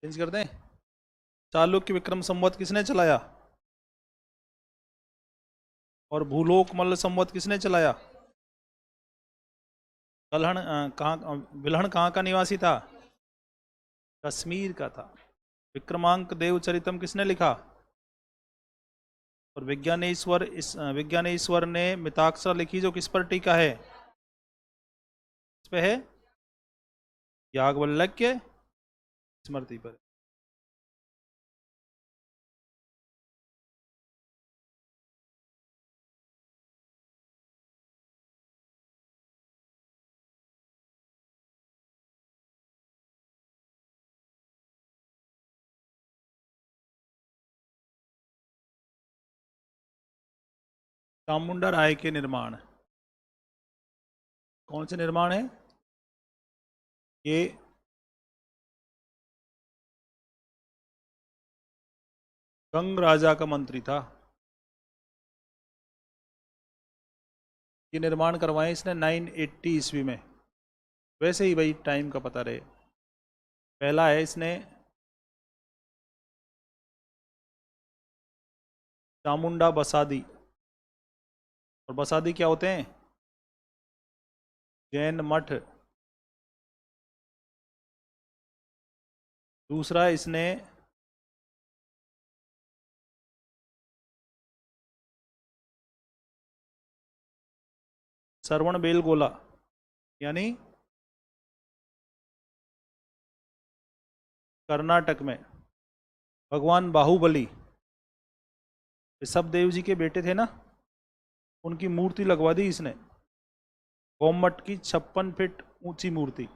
चेंज कर दें। चालुक्य विक्रम संवत किसने चलाया? और भूलोक मल्ल संवत किसने चलाया? कल्हण कहाँ, विल्हण कहाँ का निवासी था? कश्मीर का था। विक्रमांक देवचरितम किसने लिखा? और विज्ञानेश्वर ने मिताक्षरा लिखी, जो किस पर टीका है? इस पे है याज्ञवल्क्य स्मृति पर। चामुंडा राय के निर्माण, कौन से निर्माण है ये? गंग राजा का मंत्री था, ये निर्माण करवाए इसने 980 ईस्वी में। वैसे ही भाई टाइम का पता रहे। पहला है इसने चामुंडा बसादी। और बसादी क्या होते हैं? जैन मठ। दूसरा इसने श्रवण बेलगोला, यानी कर्नाटक में भगवान बाहुबली, ऋषभ देव जी के बेटे थे ना, उनकी मूर्ति लगवा दी इसने, गोमट की 56 फीट ऊंची मूर्ति।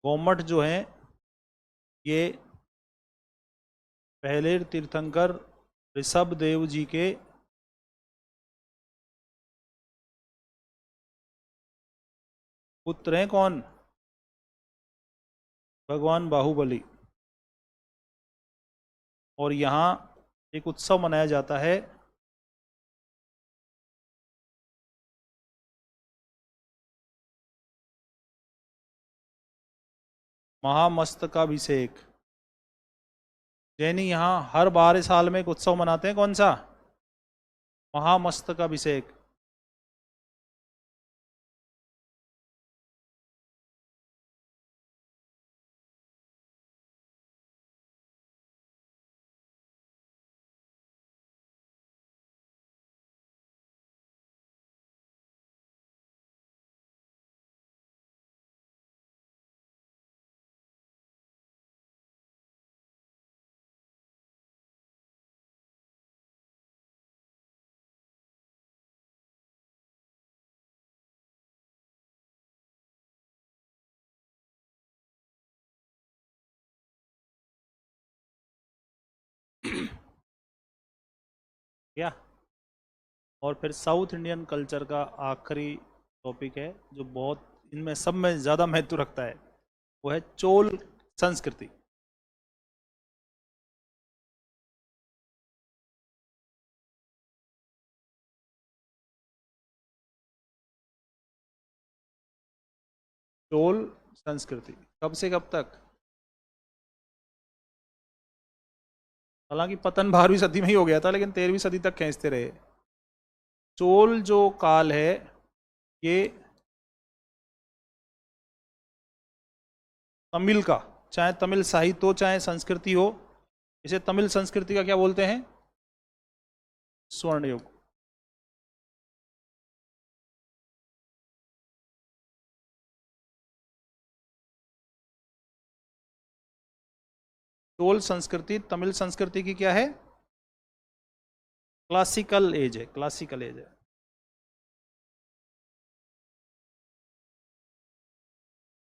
गोमट जो है ये पहले तीर्थंकर ऋषभ देव जी के पुत्र हैं। कौन? भगवान बाहुबली। और यहाँ एक उत्सव मनाया जाता है, महामस्तकाभिषेक। जैनी यहाँ हर 12 साल में एक उत्सव मनाते हैं, कौन सा? महामस्तकाभिषेक। क्या? और फिर साउथ इंडियन कल्चर का आखिरी टॉपिक है जो बहुत इनमें सब में ज़्यादा महत्व रखता है, वो है चोल संस्कृति। चोल संस्कृति कब से कब तक? हालांकि पतन 12वीं सदी में ही हो गया था, लेकिन 13वीं सदी तक खींचते रहे। चोल जो काल है ये तमिल का, चाहे तमिल साहित्य हो चाहे संस्कृति हो, इसे तमिल संस्कृति का क्या बोलते हैं? स्वर्ण युग। चोल संस्कृति तमिल संस्कृति की क्या है? क्लासिकल एज है, क्लासिकल एज है।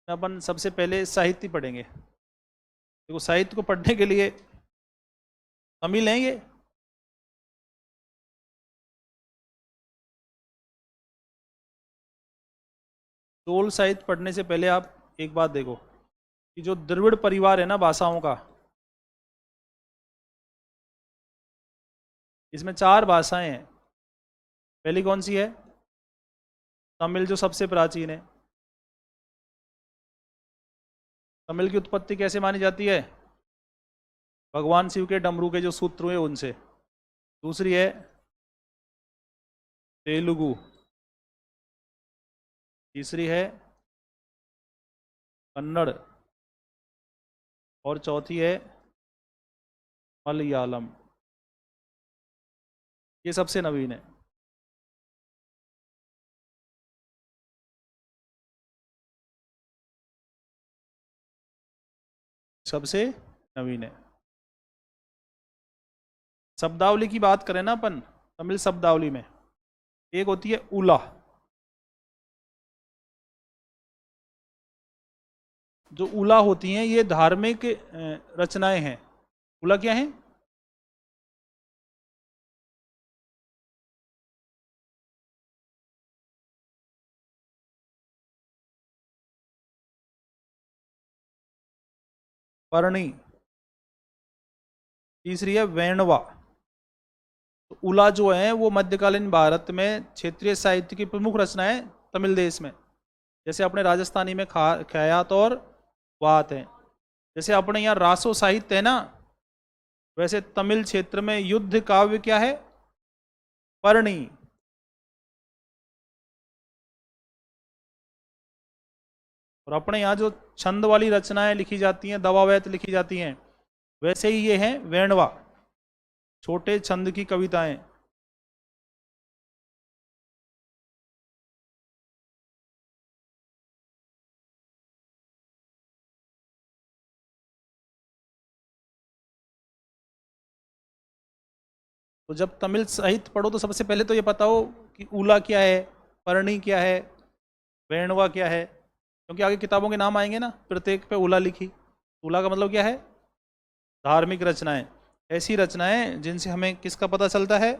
अपन सबसे पहले साहित्य पढ़ेंगे। देखो साहित्य को पढ़ने के लिए तमिल है ये। चोल साहित्य पढ़ने से पहले आप एक बात देखो कि जो द्रविड़ परिवार है ना भाषाओं का, इसमें 4 भाषाएं हैं। पहली कौन सी है? तमिल, जो सबसे प्राचीन है। तमिल की उत्पत्ति कैसे मानी जाती है? भगवान शिव के डमरू के जो सूत्र हुए उनसे। दूसरी है तेलुगु। तीसरी है कन्नड़। और चौथी है मलयालम। ये सबसे नवीन है। सबसे नवीन है। शब्दावली की बात करें ना अपन, तमिल शब्दावली में एक होती है उला। जो उला होती हैं ये धार्मिक रचनाएं हैं। उला क्या है? परणी। तीसरी है वेणवा। तो उला जो है वो मध्यकालीन भारत में क्षेत्रीय साहित्य की प्रमुख रचनाएं तमिल देश में। जैसे अपने राजस्थानी में ख्यात और वात है। जैसे अपने यहाँ रासो साहित्य है ना, वैसे तमिल क्षेत्र में युद्ध काव्य क्या है? परणी। और अपने यहाँ जो छंद वाली रचनाएं लिखी जाती हैं, दवावैत लिखी जाती हैं, वैसे ही ये हैं वेणवा, छोटे छंद की कविताएं। तो जब तमिल साहित्य पढ़ो तो सबसे पहले तो ये पता हो कि उला क्या है, परणी क्या है, वेणवा क्या है। क्योंकि आगे किताबों के नाम आएंगे ना, प्रत्येक पे उला लिखी। उला का मतलब क्या है? धार्मिक रचनाएं। ऐसी रचनाएं जिनसे हमें किसका पता चलता है?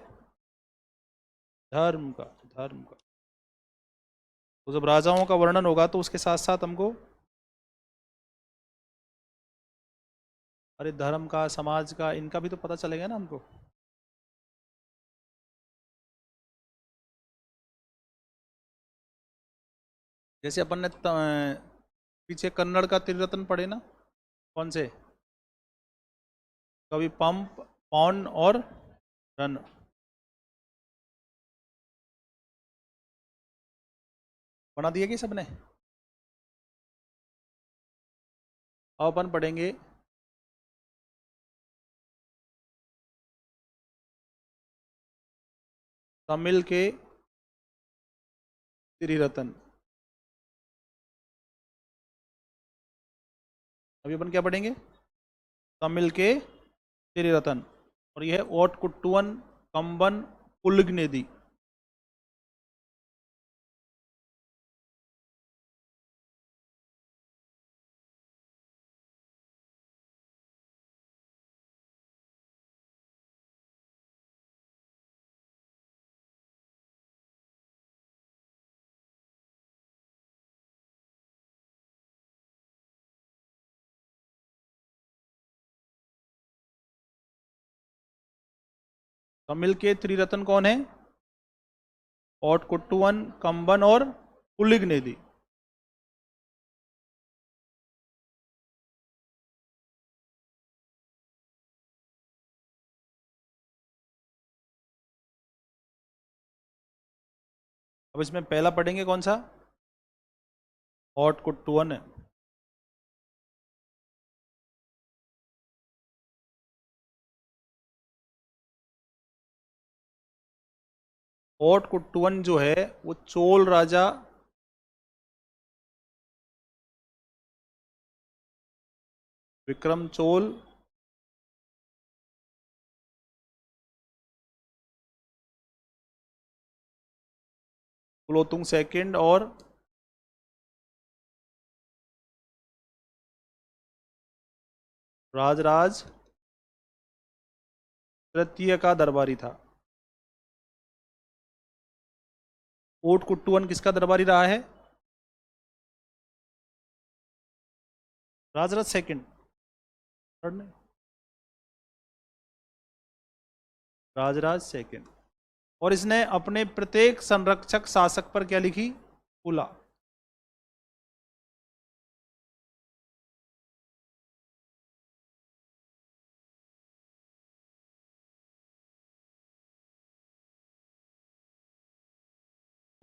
धर्म का। धर्म का। तो जब राजाओं का वर्णन होगा तो उसके साथ साथ हमको, अरे धर्म का, समाज का, इनका भी तो पता चलेगा ना हमको। जैसे अपन ने पीछे कन्नड़ का त्रिरत्न पढ़े ना, कौन से? कवि पंप, पौन और रन। बना दिए कि सबने? अब अपन पढ़ेंगे तमिल के त्रिरत्न। अभी अपन क्या पढ़ेंगे? तमिल के त्रिरत्न। और यह है ओट कुट्टुअन, कंबन, पुल्गनेदी। तमिल के त्रिरत्न कौन है? ओटकुट्टुवन, कंबन और पुलिगनेदी। अब इसमें पहला पढ़ेंगे कौन सा? ओटकुट्टुवन है। ओटकुट्टुवन जो है वो चोल राजा विक्रम चोल कुलोत्तुंग सेकंड और राजराज तृतीय का दरबारी था। ओटकुट्टुवन किसका दरबारी रहा है? राजराज सेकंड, थर्ड नहीं, राजराज सेकंड। और इसने अपने प्रत्येक संरक्षक शासक पर क्या लिखी? पुला।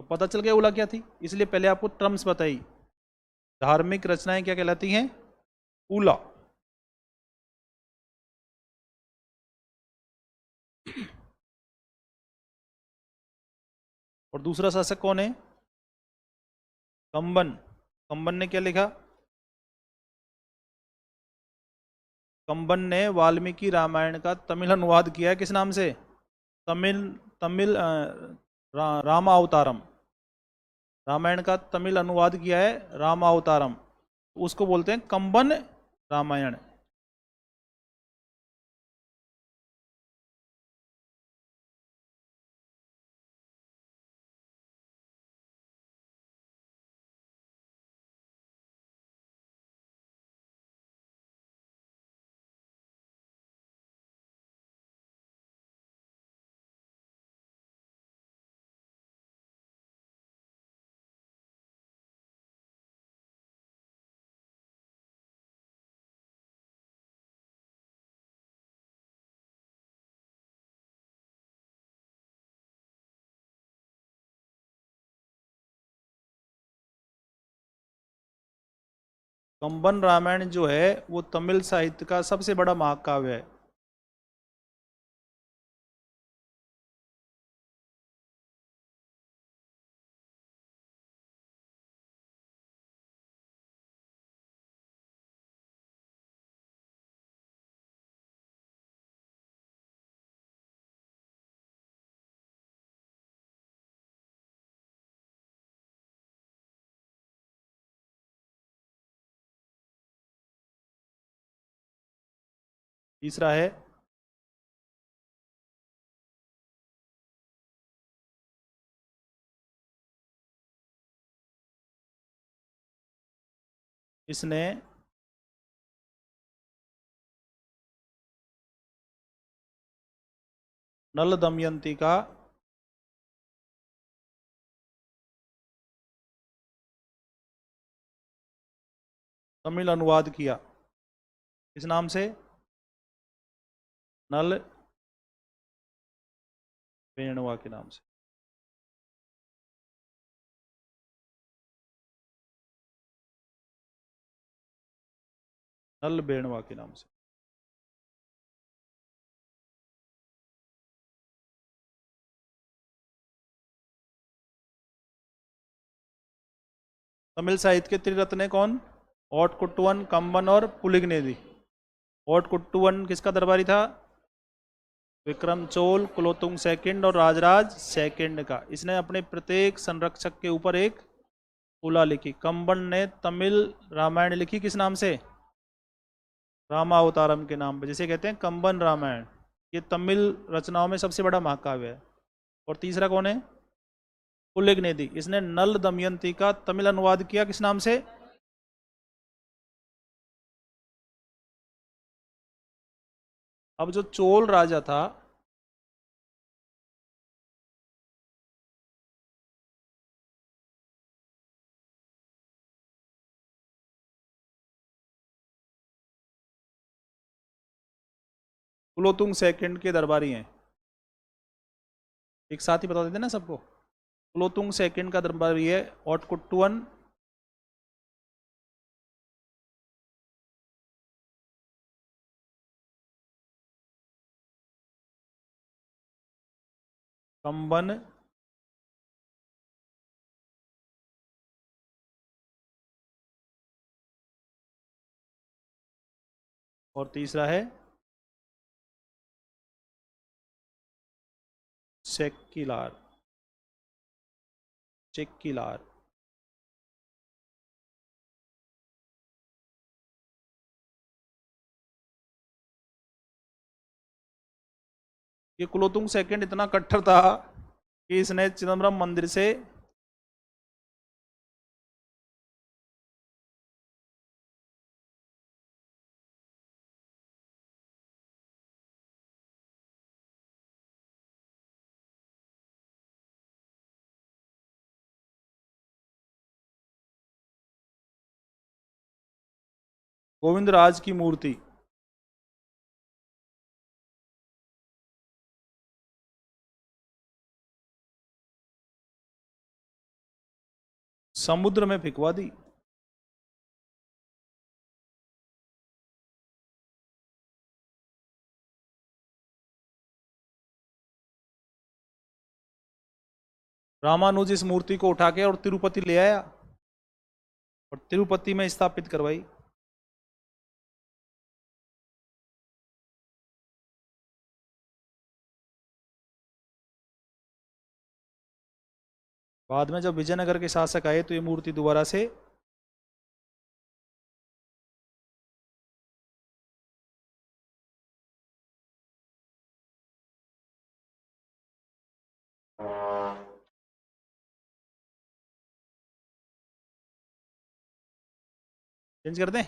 तो पता चल गया उला क्या थी, इसलिए पहले आपको टर्म्स बताई। धार्मिक रचनाएं क्या कहलाती हैं? उला। और दूसरा शासक कौन है? कंबन। कंबन ने क्या लिखा? कंबन ने वाल्मीकि रामायण का तमिल अनुवाद किया है, किस नाम से? तमिल तमिल रामावतारम। रामायण का तमिल अनुवाद किया है रामावतारम, उसको बोलते हैं कंबन रामायण। कंबन रामायण जो है वो तमिल साहित्य का सबसे बड़ा महाकाव्य है। तीसरा है इसने नल दमयंती का तमिल अनुवाद किया, इस नाम से? नल वेणुआ के नाम से। नल वेणुआ के नाम से। तमिल साहित्य के त्रिरत्न कौन? ओटकुट्टुवन, कंबन और पुलिगनेदी। ओटकुट्टुवन किसका दरबारी था? विक्रम चोल, कुलोत्तुंग सेकंड और राजराज सेकंड का। इसने अपने प्रत्येक संरक्षक के ऊपर एक पुला लिखी। कंबन ने तमिल रामायण लिखी, किस नाम से? रामावतारम के नाम पे, जिसे कहते हैं कंबन रामायण। ये तमिल रचनाओं में सबसे बड़ा महाकाव्य है। और तीसरा कौन है? पुलिगनेदी। इसने नल दमयंती का तमिल अनुवाद किया, किस नाम से? अब जो चोल राजा था कुलोतुंग सेकंड के दरबारी हैं, एक साथ ही बता देते ना सबको। कुलोतुंग सेकंड का दरबारी है ओटकुट्टुअन, कंबन, और तीसरा है चेक्किलार, चेक्किलार। ये कुलोतुंग सेकंड इतना कट्टर था कि इसने चिदम्बरम मंदिर से गोविंदराज की मूर्ति समुद्र में फेंकवा दी। रामानुज इस मूर्ति को उठा के और तिरुपति ले आया और तिरुपति में स्थापित करवाई। बाद में जब विजयनगर के शासक आए तो ये मूर्ति दोबारा से चेंज कर दें।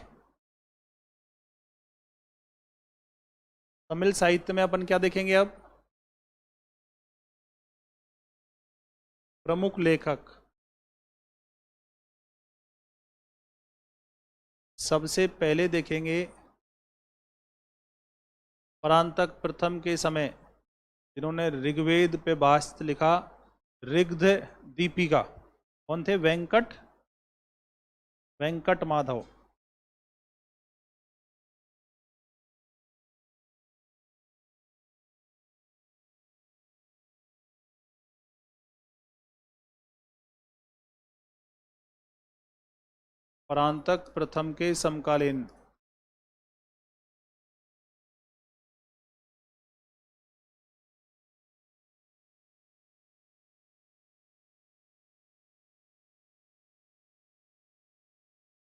तमिल साहित्य में अपन क्या देखेंगे अब? प्रमुख लेखक, सबसे पहले देखेंगे परांतक प्रथम के समय जिन्होंने ऋग्वेद पे भाष्य लिखा, ऋग्ध दीपिका। कौन थे? वेंकट माधव। परांतक प्रथम के समकालीन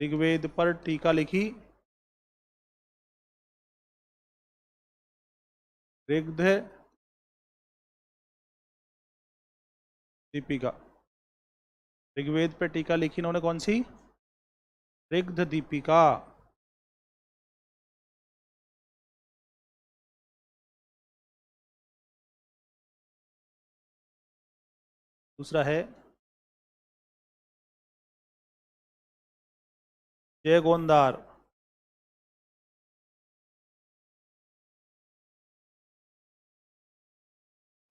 ऋग्वेद पर टीका लिखी ऋग्ध दीपिका। ऋग्वेद पे टीका लिखी इन्होंने कौन सी? ऋग्ध दीपिका। दूसरा है जयगोंदार,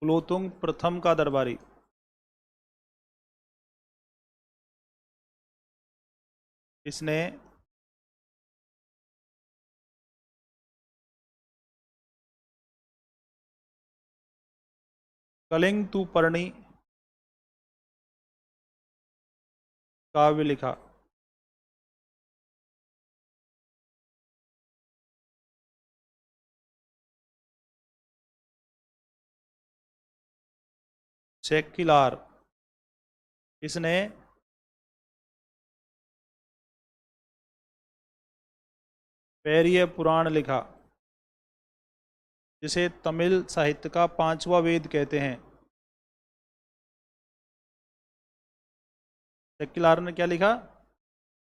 कुलोतुंग प्रथम का दरबारी। इसने कलिंग तू पर्णी काव्य लिखा। सेक्किलार, इसने पेरिय पुराण लिखा, जिसे तमिल साहित्य का पांचवा वेद कहते हैं। सेक्किलार ने क्या लिखा?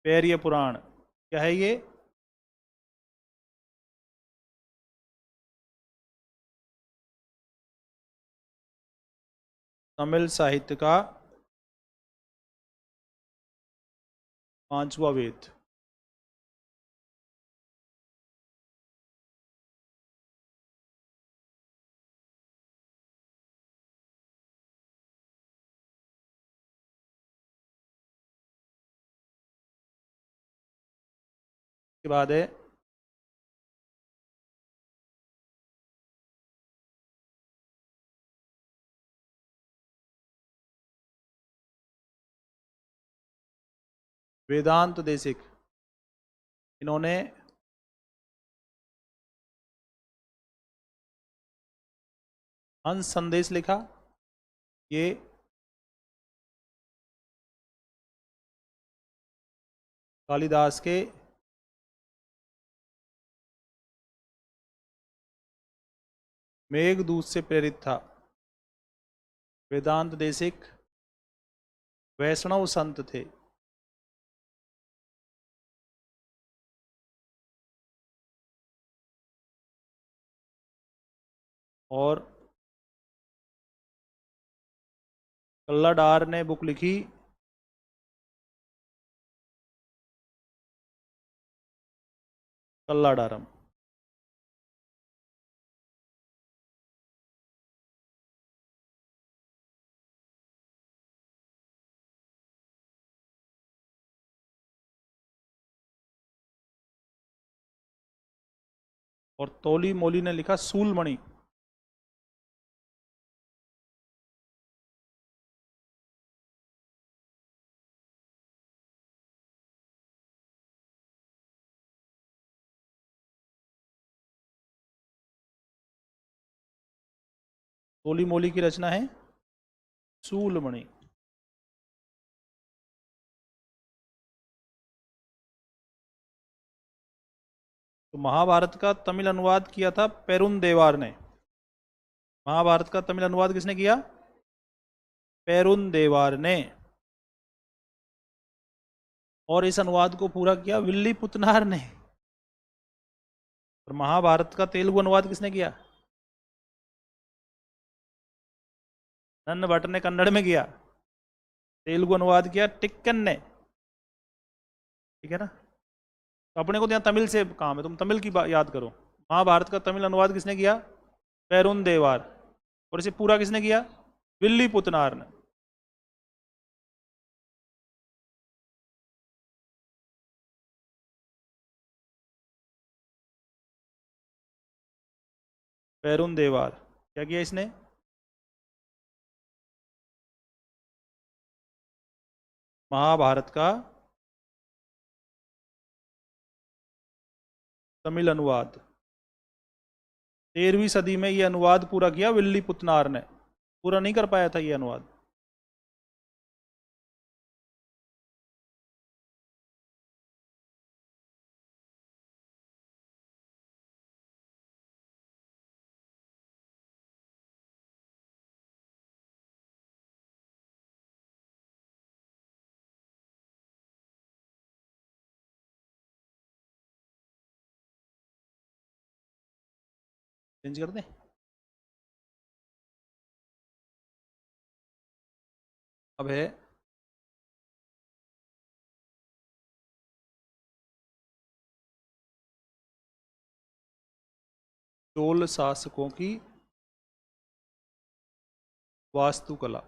पेरिय पुराण। क्या है ये? तमिल साहित्य का पांचवा वेद। इसके बाद है वेदांत देशिक, इन्होंने हंस संदेश लिखा। ये कालिदास के मेघदूत से प्रेरित था। वेदांत देशिक वैष्णव संत थे। और कल्लाडार ने बुक लिखी कल्लाडारम। और तोली मोली ने लिखा सूलमणि। तोली मोली की रचना है सूलमणि। तो महाभारत का तमिल अनुवाद किया था पेरुन देवार ने। महाभारत का तमिल अनुवाद किसने किया? पेरुन देवार ने। और इस अनुवाद को पूरा किया विल्ली पुतनार ने। और महाभारत का तेलुगु अनुवाद किसने किया? नन्न भट्ट ने कन्नड़ में किया। तेलुगु अनुवाद किया टिक्कन ने। ठीक है ना? तो अपने को तो यहाँ तमिल से काम है, तुम तमिल की याद करो। महाभारत का तमिल अनुवाद किसने किया? पेरुन देवार। और इसे पूरा किसने किया? विल्ली पुतनार ने। पेरुन देवार क्या किया इसने? महाभारत का तमिल अनुवाद। 13वीं सदी में ये अनुवाद पूरा किया विल्ली पुतनार ने। पूरा नहीं कर पाया था ये अनुवाद। चेंज कर दें? अब है चोल शासकों की वास्तुकला।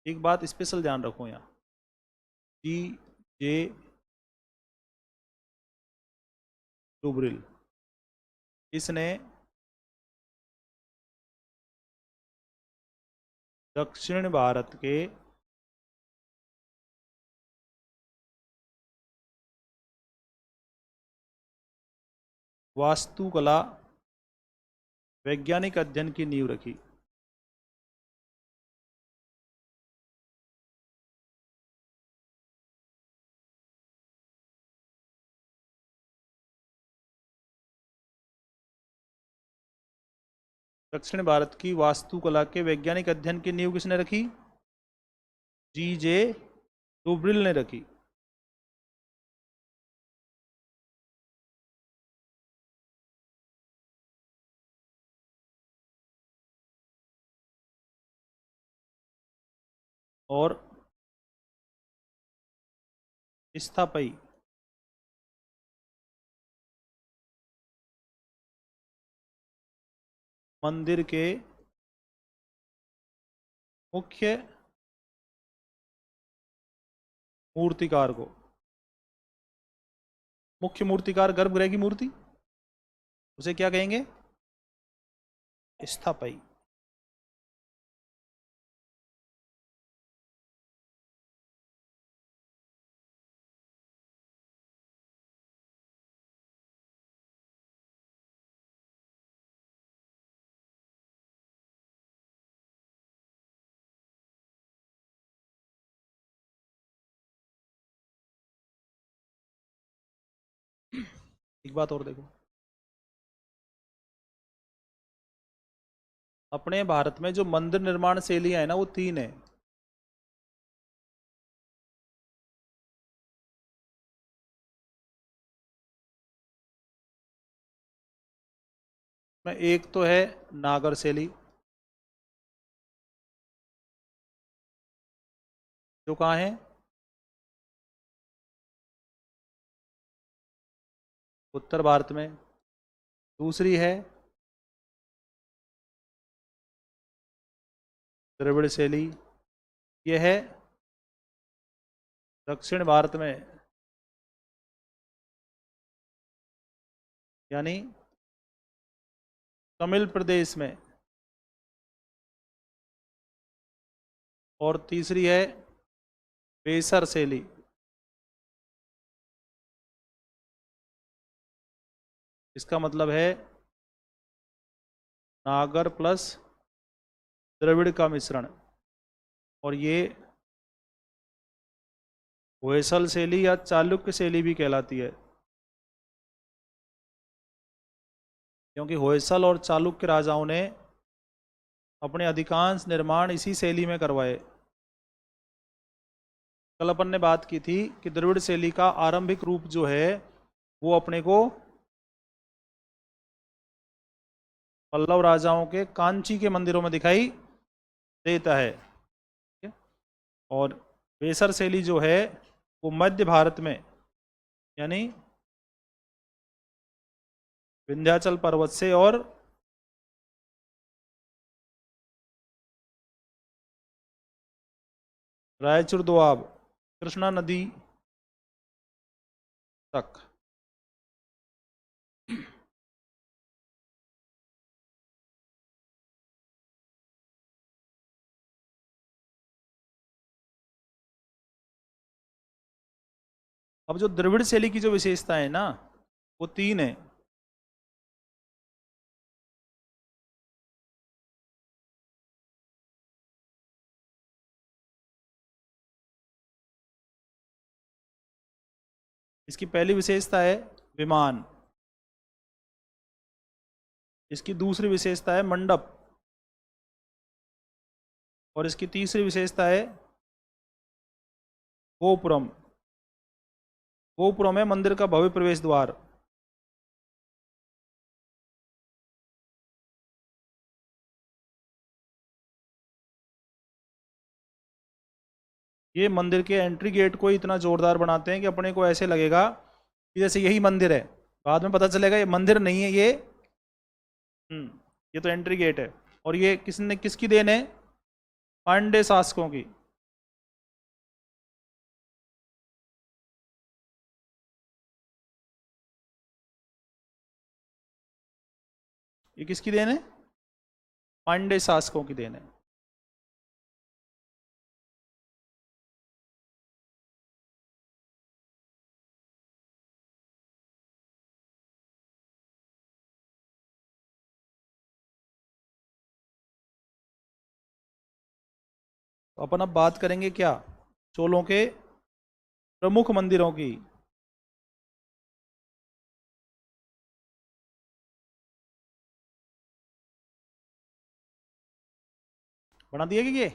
एक बात स्पेशल ध्यान रखो यहाँ, जी जे डुबरिल, इसने दक्षिण भारत के वास्तुकला वैज्ञानिक अध्ययन की नींव रखी। दक्षिण भारत की वास्तुकला के वैज्ञानिक अध्ययन की नींव किसने रखी? जी जे डुबरिल ने रखी। और स्थापई मंदिर के मुख्य मूर्तिकार को, मुख्य मूर्तिकार गर्भगृह की मूर्ति, उसे क्या कहेंगे? स्थापई। एक बात और देखो, अपने भारत में जो मंदिर निर्माण शैलियां है ना, वो 3 है। में एक तो है नागर शैली, जो कहाँ है? उत्तर भारत में। दूसरी है द्रविड़ शैली, यह है दक्षिण भारत में, यानी तमिल प्रदेश में। और तीसरी है बेसर शैली। इसका मतलब है नागर प्लस द्रविड़ का मिश्रण। और ये होयसल शैली या चालुक्य शैली भी कहलाती है, क्योंकि होयसल और चालुक्य राजाओं ने अपने अधिकांश निर्माण इसी शैली में करवाए। कल अपन ने बात की थी कि द्रविड़ शैली का आरंभिक रूप जो है वो अपने को पल्लव राजाओं के कांची के मंदिरों में दिखाई देता है। और बेसर शैली जो है वो मध्य भारत में, यानी विंध्याचल पर्वत से और रायचूर दोआब, कृष्णा नदी तक। अब जो द्रविड़ शैली की जो विशेषता है ना, वो 3 है। इसकी पहली विशेषता है विमान, इसकी दूसरी विशेषता है मंडप, और इसकी तीसरी विशेषता है गोपुरम। गोपुरम है मंदिर का भव्य प्रवेश द्वार। ये मंदिर के एंट्री गेट को इतना जोरदार बनाते हैं कि अपने को ऐसे लगेगा कि जैसे यही मंदिर है। बाद में पता चलेगा ये मंदिर नहीं है, ये तो एंट्री गेट है। और ये किसने, किसकी देन है? पांडे शासकों की। ये किसकी देन है? पांडे शासकों की देन है। तो अपन अब बात करेंगे क्या? चोलों के प्रमुख मंदिरों की। बना दिया कि ये?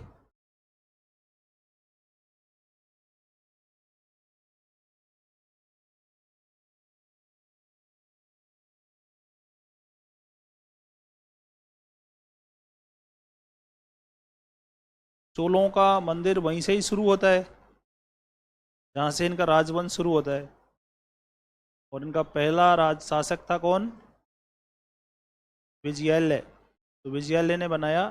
चोलों का मंदिर वहीं से ही शुरू होता है जहाँ से इनका राजवंश शुरू होता है। और इनका पहला राज शासक था कौन? विजयैल्य। तो विजयालय ने बनाया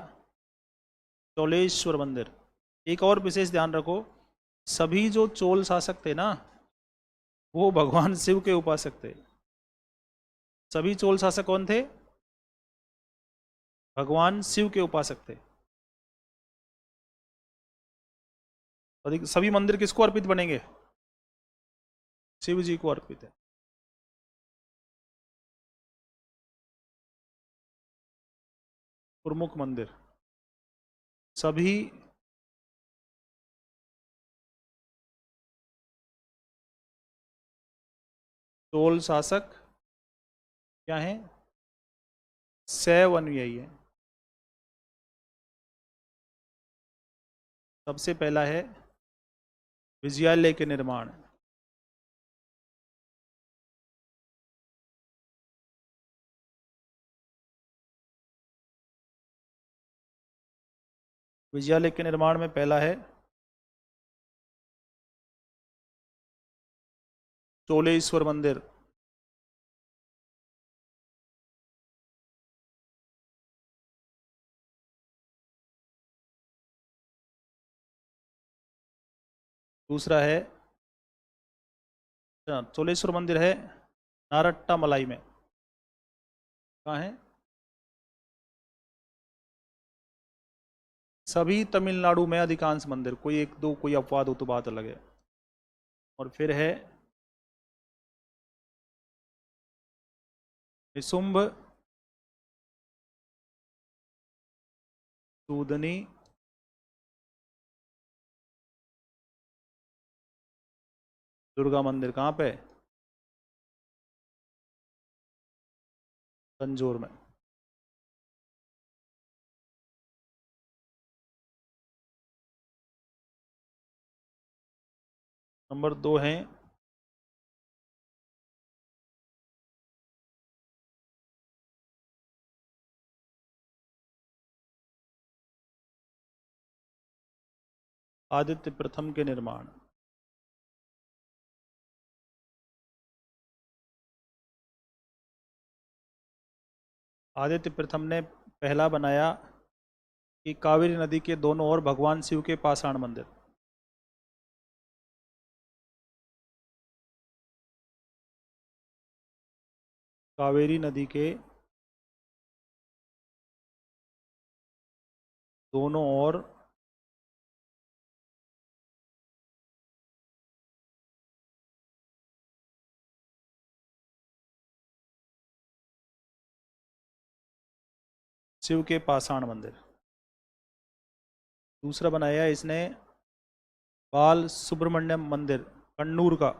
चौलेश्वर मंदिर। एक और विशेष ध्यान रखो, सभी जो चोल शासक थे ना वो भगवान शिव के उपासक थे। सभी चोल शासक कौन थे? भगवान शिव के उपासक थे। सभी मंदिर किसको अर्पित बनेंगे? शिव जी को अर्पित है। प्रमुख मंदिर सभी चोल शासक क्या हैं? शैव अनुयायी है। सबसे पहला है विजयालय के निर्माण। विजयालय के निर्माण में पहला है चोलेश्वर मंदिर। दूसरा है, चोलेश्वर मंदिर है नारट्टा मलाई में। कहाँ है? सभी तमिलनाडु में अधिकांश मंदिर, कोई एक दो कोई अपवाद हो तो बात अलग है। और फिर है निशुंभ सूदनी दुर्गा मंदिर। कहाँ पे? तंजौर में। नंबर 2 है आदित्य प्रथम के निर्माण। आदित्य प्रथम ने पहला बनाया कि कावेरी नदी के दोनों ओर भगवान शिव के पाषाण मंदिर। कावेरी नदी के दोनों ओर शिव के पाषाण मंदिर। दूसरा बनाया इसने बाल सुब्रमण्यम मंदिर कन्नूर का।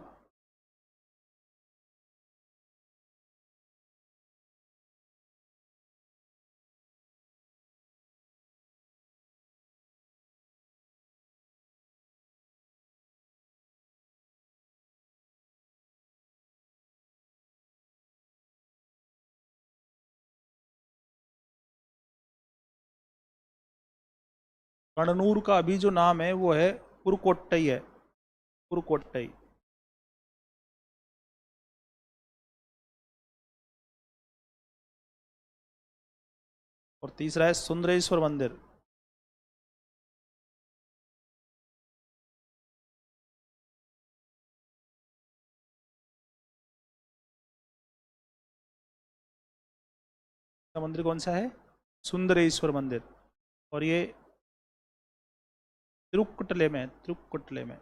कन्नूर का अभी जो नाम है वो है पुरकोट्टई है, पुरकोट्टई। और तीसरा है सुंदरेश्वर मंदिर। मंदिर कौन सा है? सुंदरेश्वर मंदिर। और ये तिरुक्कुटले में, तिरुक्कुटले में,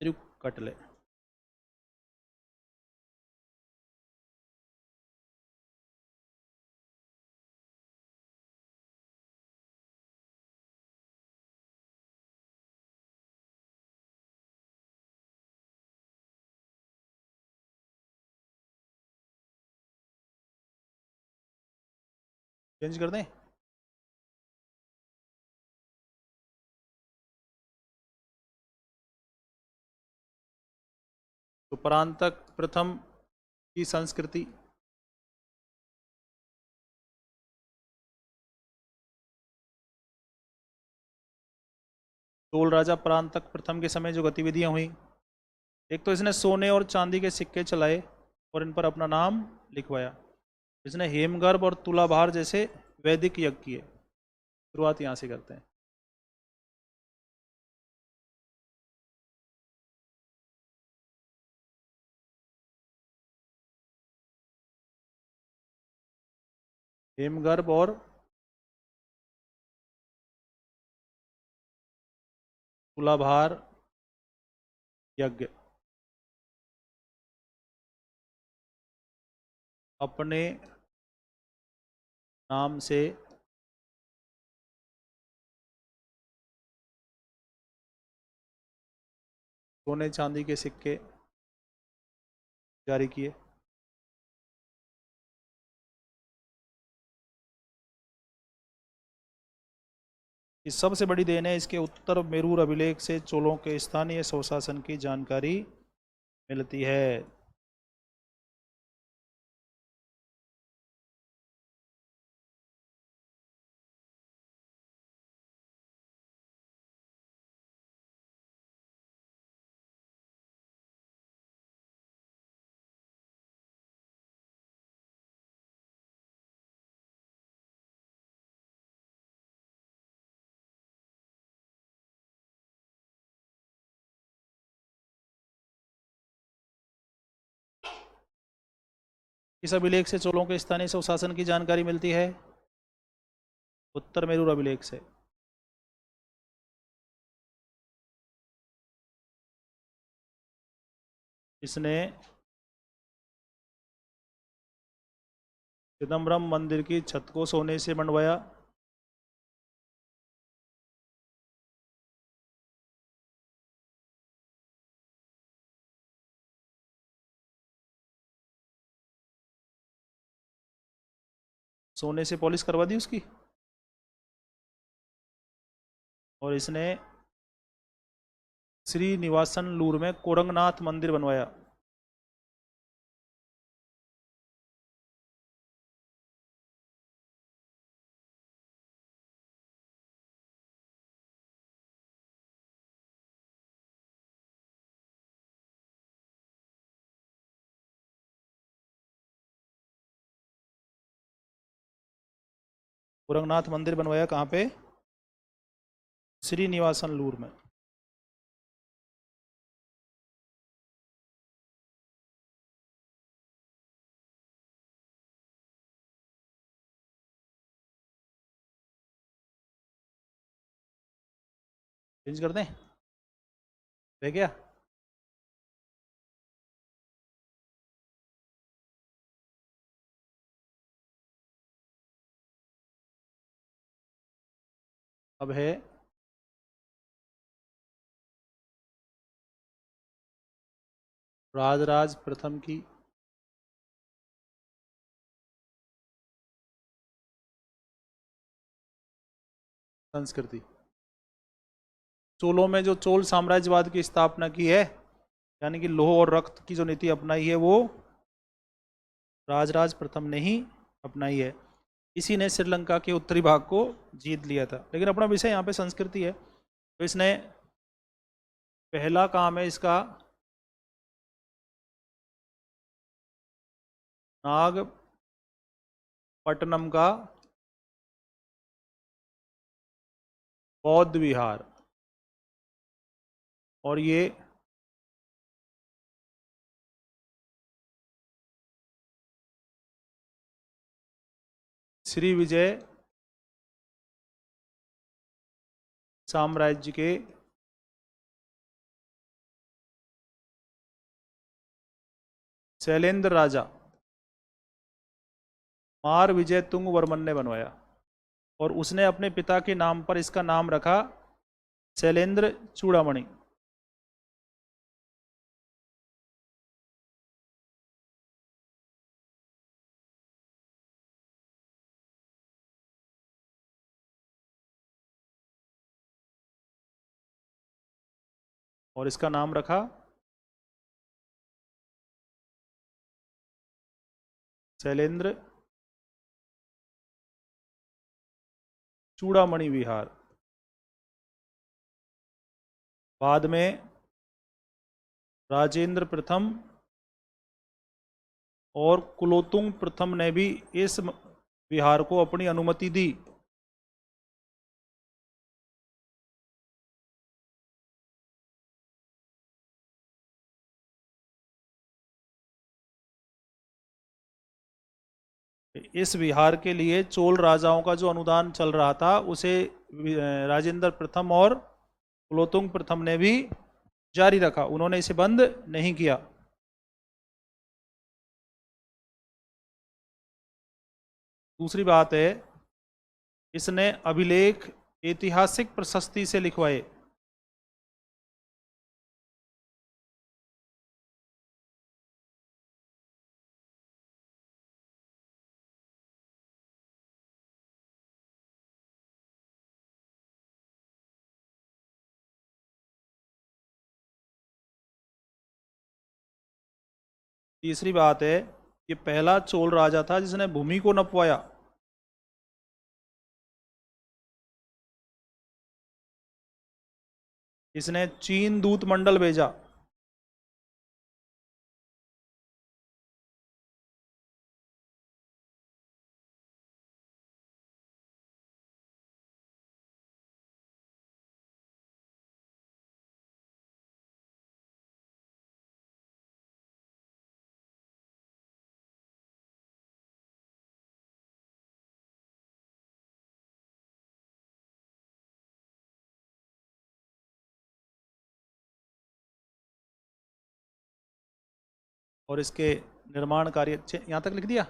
तिरुक्कुटले। चेंज कर दें? तो परांतक प्रथम की संस्कृति, चोल राजा परांतक प्रथम के समय जो गतिविधियां हुई, एक तो इसने सोने और चांदी के सिक्के चलाए और इन पर अपना नाम लिखवाया। इसने हेमगर्भ और तुलाभार जैसे वैदिक यज्ञ किए। शुरुआत यहाँ से करते हैं। हेमगर्भ और तुलाभार यज्ञ अपने नाम से सोने चांदी के सिक्के जारी किए। इस सबसे बड़ी देन है, इसके उत्तर मेरूर अभिलेख से चोलों के स्थानीय स्वशासन की जानकारी मिलती है। इस अभिलेख से चोलों के स्थानीय स्वशासन की जानकारी मिलती है। उत्तर मेरूर अभिलेख से। इसने चिदम्बरम मंदिर की छत को सोने से बनवाया। सोने से पॉलिश करवा दी उसकी। और इसने श्रीनिवासन लूर में कोरंगनाथ मंदिर बनवाया। कोरंगनाथ मंदिर बनवाया कहाँ पे? श्रीनिवासन लूर में। चेंज कर दें? रह गया? अब है राजराज प्रथम की संस्कृति। चोलों में जो चोल साम्राज्यवाद की स्थापना की है, यानी कि लोह और रक्त की जो नीति अपनाई है, वो राजराज प्रथम ने ही अपनाई है। इसी ने श्रीलंका के उत्तरी भाग को जीत लिया था। लेकिन अपना विषय यहाँ पे संस्कृति है, तो इसने पहला काम है इसका नागपट्टनम का बौद्ध विहार, और ये श्री विजय साम्राज्य के शैलेंद्र राजा मार विजय तुंग वर्मन ने बनवाया। और उसने अपने पिता के नाम पर इसका नाम रखा शैलेंद्र चूड़ामणि। और इसका नाम रखा शैलेंद्र चूड़ामणि विहार। बाद में राजेंद्र प्रथम और कुलोत्तुंग प्रथम ने भी इस विहार को अपनी अनुमति दी। इस विहार के लिए चोल राजाओं का जो अनुदान चल रहा था उसे राजेंद्र प्रथम और कुलोत्तुंग प्रथम ने भी जारी रखा, उन्होंने इसे बंद नहीं किया। दूसरी बात है, इसने अभिलेख ऐतिहासिक प्रशस्ति से लिखवाए। तीसरी बात है, ये पहला चोल राजा था जिसने भूमि को नपवाया। इसने चीन दूत मंडल भेजा। और इसके निर्माण कार्य, यहाँ तक लिख दिया।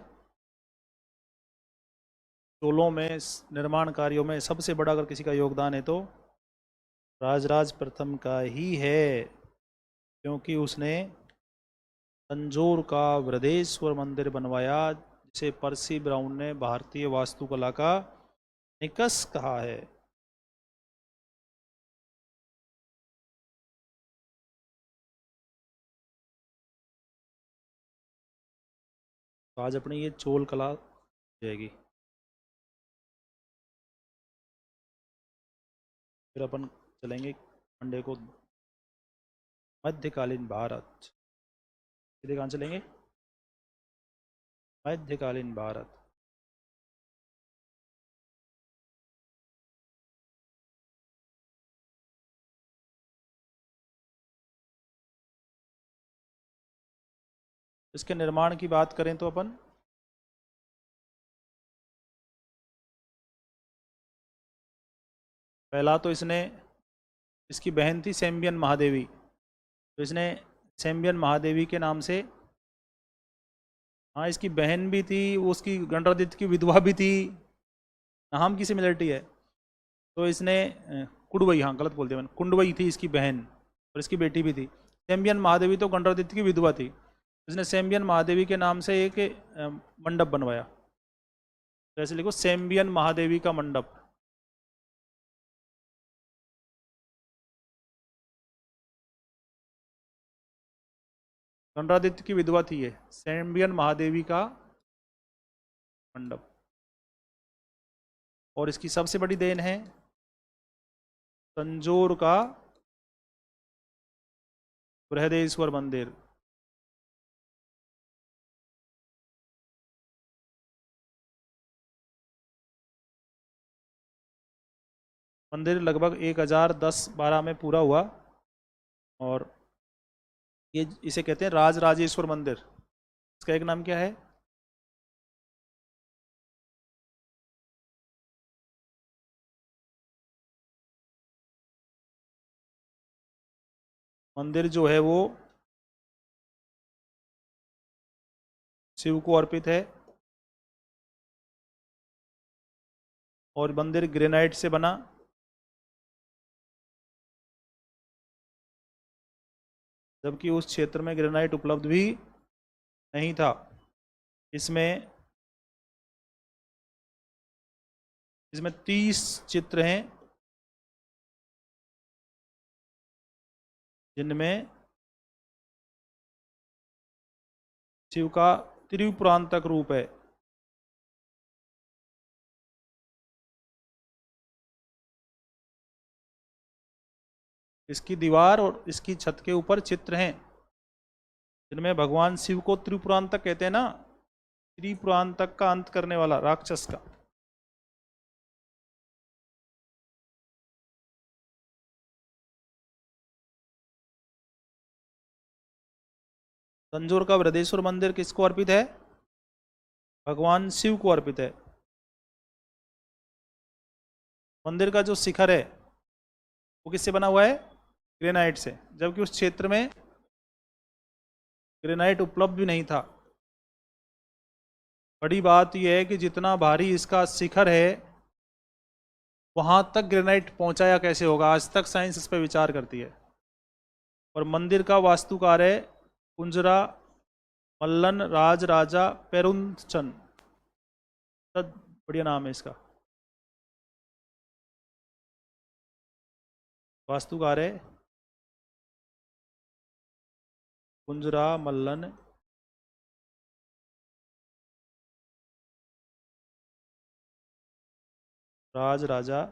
चोलों में निर्माण कार्यों में सबसे बड़ा अगर किसी का योगदान है तो राजराज प्रथम का ही है, क्योंकि उसने तंजौर का बृहदेश्वर मंदिर बनवाया, जिसे पर्सी ब्राउन ने भारतीय वास्तुकला का निकष कहा है। तो आज अपनी ये चोल कला जाएगी। फिर अपन चलेंगे मंडे को मध्यकालीन भारत। सीधे कहाँ चलेंगे? मध्यकालीन भारत। इसके निर्माण की बात करें तो अपन पहला तो इसकी बहन थी सेम्बियन महादेवी, तो इसने सेम्बियन महादेवी के नाम से, हाँ इसकी बहन भी थी, उसकी गणरादित्य की विधवा भी थी, नाम की सिमिलरिटी है। तो इसने कुंडवई, हाँ गलत बोल दिया मैंने, कुंडवई थी इसकी बहन और इसकी बेटी भी थी। सेम्बियन महादेवी तो गणरादित्य की विधवा थी। इसने सेम्बियन महादेवी के नाम से एक मंडप बनवाया। तो ऐसे लिखो, सेम्बियन महादेवी का मंडप। गणरादित्य की विधवा थी ये, सेम्बियन महादेवी का मंडप। और इसकी सबसे बड़ी देन है तंजौर का बृहदेश्वर मंदिर। मंदिर लगभग 1010-12 में पूरा हुआ, और ये इसे कहते हैं राज राजेश्वर मंदिर। इसका एक नाम क्या है? मंदिर जो है वो शिव को अर्पित है, और मंदिर ग्रेनाइट से बना। जबकि उस क्षेत्र में ग्रेनाइट उपलब्ध भी नहीं था। इसमें इसमें 30 चित्र हैं, जिनमें शिव का त्रिपुरांतक रूप है। इसकी दीवार और इसकी छत के ऊपर चित्र हैं जिनमें भगवान शिव को त्रिपुरांतक कहते हैं ना, त्रिपुरांतक का अंत करने वाला राक्षस का। तंजौर का बृहदेश्वर मंदिर किसको अर्पित है? भगवान शिव को अर्पित है। मंदिर का जो शिखर है वो किससे बना हुआ है? ग्रेनाइट से, जबकि उस क्षेत्र में ग्रेनाइट उपलब्ध भी नहीं था। बड़ी बात यह है कि जितना भारी इसका शिखर है वहां तक ग्रेनाइट पहुंचाया कैसे होगा, आज तक साइंस इस पर विचार करती है। और मंदिर का वास्तुकार है कुंजरा मल्लन राज राजा पेरुंचन, बढ़िया नाम है इसका। वास्तुकार है कुंजरा मल्लन राज राजा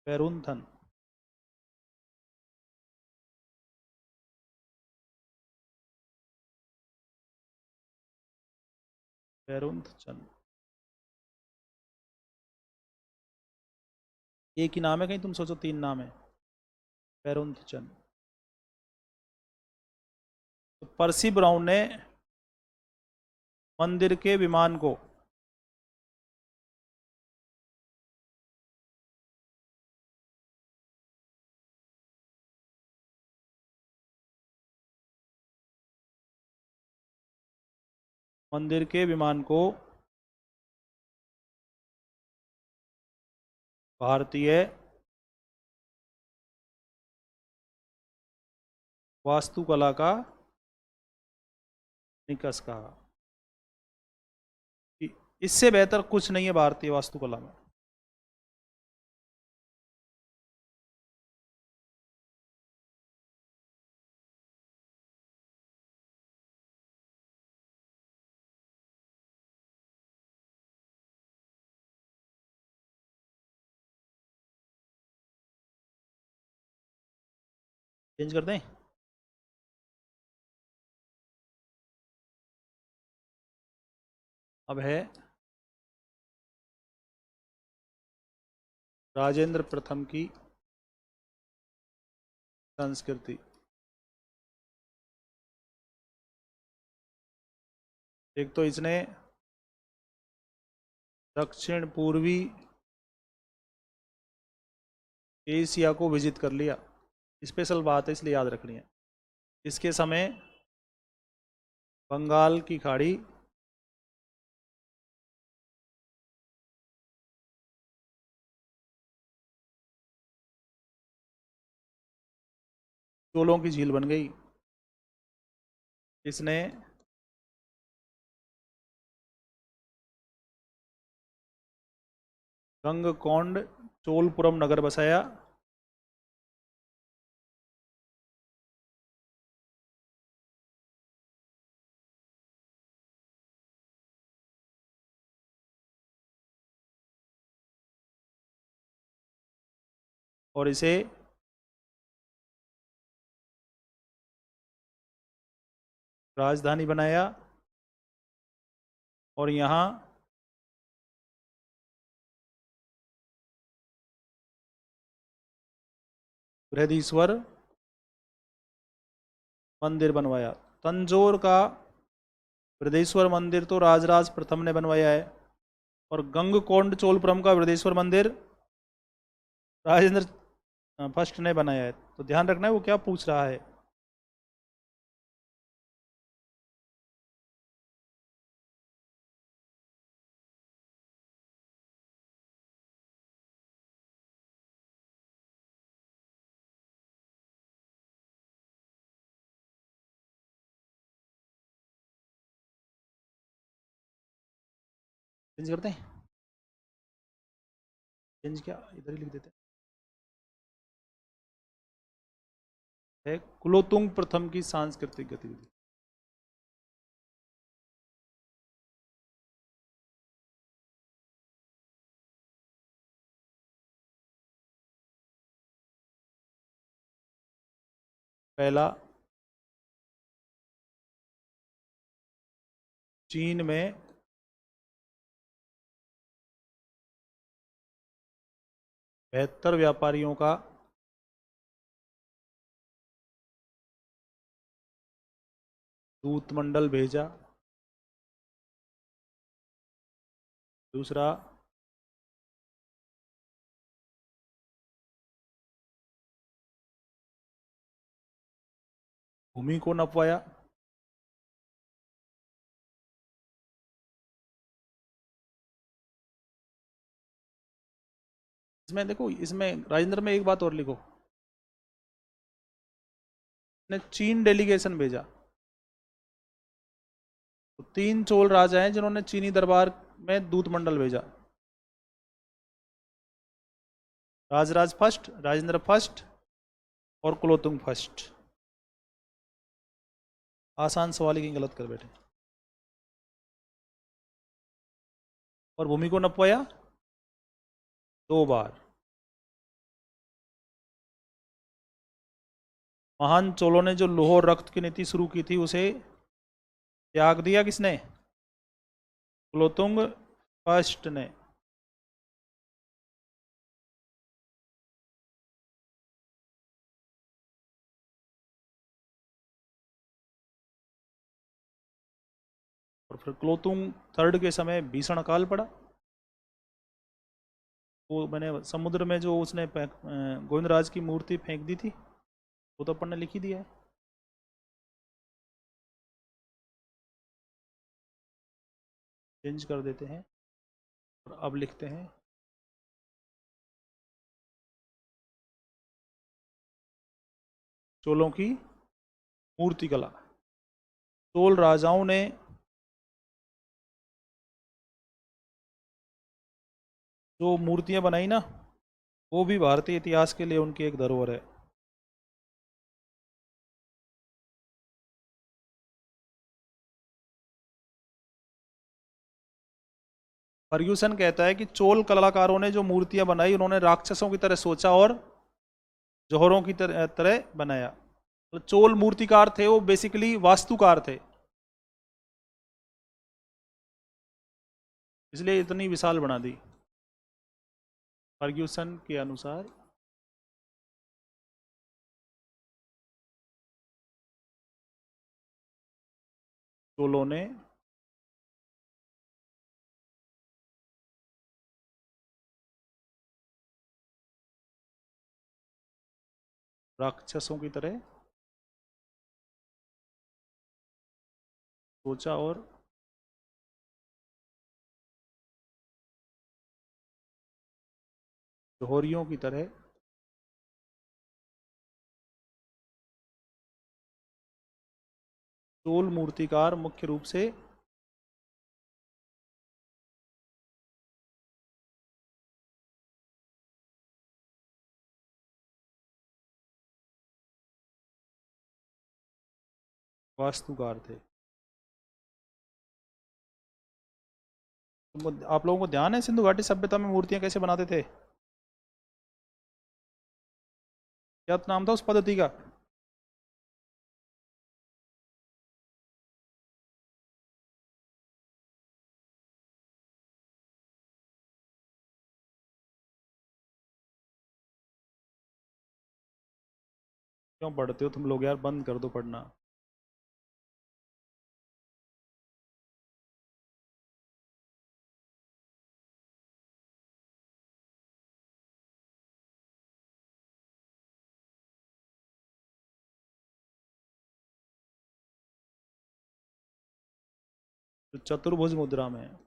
पेरुंथन। पेरुंथचन एक ही नाम है, कहीं तुम सोचो तीन नाम है? पेरुंथचन। तो पर्सी ब्राउन ने मंदिर के विमान को भारतीय वास्तुकला का निकष कहा। इससे बेहतर कुछ नहीं है भारतीय वास्तुकला में। चेंज कर दें? अब है राजेंद्र प्रथम की संस्कृति। एक तो इसने दक्षिण पूर्वी एशिया को विजिट कर लिया, स्पेशल बात है इसलिए याद रखनी है। इसके समय बंगाल की खाड़ी, चोलों की झील बन गई। इसने गंगकोंड चोलपुरम नगर बसाया। और इसे राजधानी बनाया। और यहाँ बृहदीश्वर मंदिर बनवाया। तंजौर का बृहदीश्वर मंदिर तो राजराज प्रथम ने बनवाया है, और गंगकोंड चोलपुरम का बृहदीश्वर मंदिर राजेंद्र फर्स्ट ने बनाया है। तो ध्यान रखना है वो क्या पूछ रहा है। चेंज करते हैं? चेंज क्या, इधर ही लिख देते हैं। कुलोतुंग प्रथम की सांस्कृतिक गतिविधि। पहला, चीन में 72 व्यापारियों का दूतमंडल भेजा। दूसरा, भूमि को नपवाया। इसमें देखो, इसमें राजेंद्र में एक बात और लिखो, ने चीन डेलीगेशन भेजा। तो 3 चोल राजा हैं जिन्होंने चीनी दरबार में दूतमंडल भेजा। राजराज फर्स्ट, राजेंद्र फर्स्ट और कुलोत्तुंग फर्स्ट। आसान सवाल ही गलत कर बैठे। और भूमि को नपवाया 2 बार। महान चोलों ने जो लौह और रक्त की नीति शुरू की थी उसे त्याग दिया किसने? कुलोत्तुंग फर्स्ट ने। और फिर कुलोत्तुंग थर्ड के समय भीषण अकाल पड़ा। वो मैंने समुद्र में जो उसने गोविंदराज की मूर्ति फेंक दी थी, वो तो अपन ने लिख ही दिया है। चेंज कर देते हैं और अब लिखते हैं चोलों की मूर्तिकला। चोल राजाओं ने जो मूर्तियां बनाई ना, वो भी भारतीय इतिहास के लिए उनकी एक धरोहर है। फर्ग्यूसन कहता है कि चोल कलाकारों ने जो मूर्तियां बनाई उन्होंने राक्षसों की तरह सोचा और जौहरों की तरह बनाया। तो चोल मूर्तिकार थे, वो बेसिकली वास्तुकार थे, इसलिए इतनी विशाल बना दी फर्ग्यूसन के अनुसार। चोलों ने राक्षसों की तरह सोचा और जौहरियों की तरह चोल मूर्तिकार मुख्य रूप से वास्तुकार थे। आप लोगों को ध्यान है सिंधु घाटी सभ्यता में मूर्तियां कैसे बनाते थे? क्या नाम था उस पद्धति का? क्यों पढ़ते हो तुम लोग यार? बंद कर दो पढ़ना। तो चतुर्भुज मुद्रा में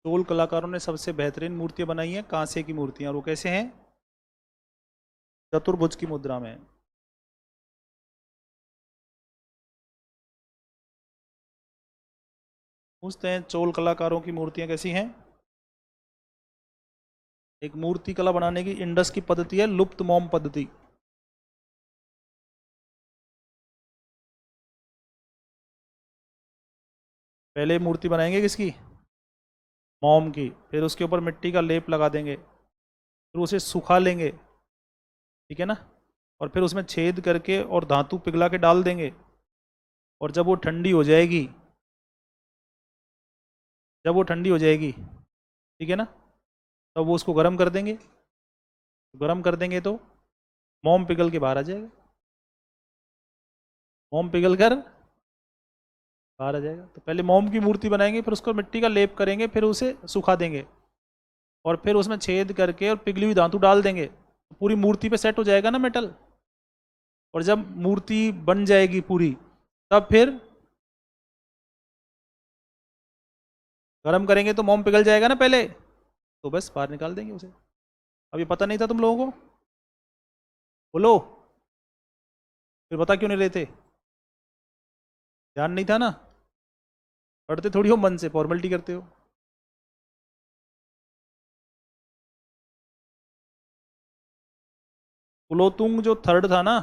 चोल कलाकारों ने सबसे बेहतरीन मूर्तियां बनाई हैं, कांसे की मूर्तियां, और वो कैसे हैं? चतुर्भुज की मुद्रा में। पूछते हैं चोल कलाकारों की मूर्तियां कैसी हैं? एक मूर्ति कला बनाने की इंडस की पद्धति है लुप्त मोम पद्धति। पहले मूर्ति बनाएंगे किसकी? मोम की, फिर उसके ऊपर मिट्टी का लेप लगा देंगे, फिर उसे सुखा लेंगे, ठीक है ना, और फिर उसमें छेद करके और धातु पिघला के डाल देंगे। और जब वो ठंडी हो जाएगी, जब वो ठंडी हो जाएगी, ठीक है ना, तब वो उसको गर्म कर देंगे। गर्म कर देंगे तो मोम पिघल के बाहर आ जाएगा। मोम पिघल कर बाहर आ जाएगा। तो पहले मोम की मूर्ति बनाएंगे, फिर उसको मिट्टी का लेप करेंगे, फिर उसे सुखा देंगे और फिर उसमें छेद करके और पिघली हुई धातु डाल देंगे। तो पूरी मूर्ति पे सेट हो जाएगा ना मेटल। और जब मूर्ति बन जाएगी पूरी, तब फिर गर्म करेंगे तो मोम पिघल जाएगा ना पहले, तो बस बाहर निकाल देंगे उसे। अब ये पता नहीं था तुम लोगों को? बोलो, फिर बता क्यों नहीं रहे थे? ध्यान नहीं था ना? पढ़ते थोड़ी हो मन से, फॉर्मेलिटी करते हो। कुलोतुंग जो थर्ड था ना,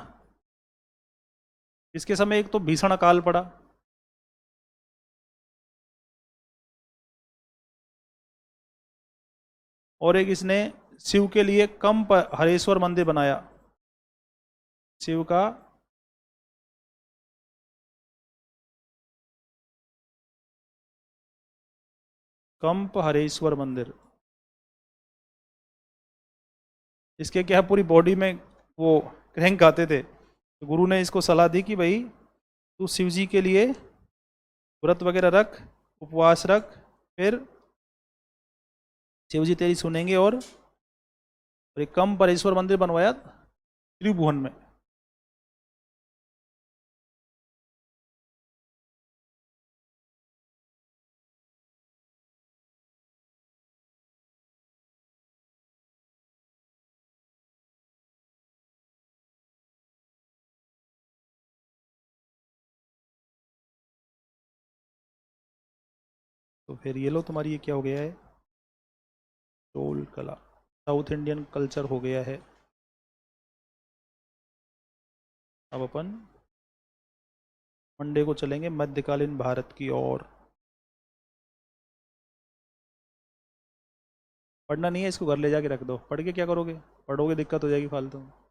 इसके समय एक तो भीषण अकाल पड़ा, और एक इसने शिव के लिए कंप हरेश्वर मंदिर बनाया। शिव का कंप हरेश्वर मंदिर। इसके क्या पूरी बॉडी में वो क्रैंक आते थे, तो गुरु ने इसको सलाह दी कि भाई तू शिव जी के लिए व्रत वगैरह रख, उपवास रख, फिर शिव जी तेरी सुनेंगे। और एक कंप हरेश्वर मंदिर बनवाया त्रिभुवन में। तो फिर ये लो, तुम्हारी ये क्या हो गया है? टोल कला, साउथ इंडियन कल्चर हो गया है। अब अपन मंडे को चलेंगे मध्यकालीन भारत की ओर। पढ़ना नहीं है इसको, घर ले जाके रख दो। पढ़ के क्या करोगे? पढ़ोगे दिक्कत हो जाएगी फालतू में।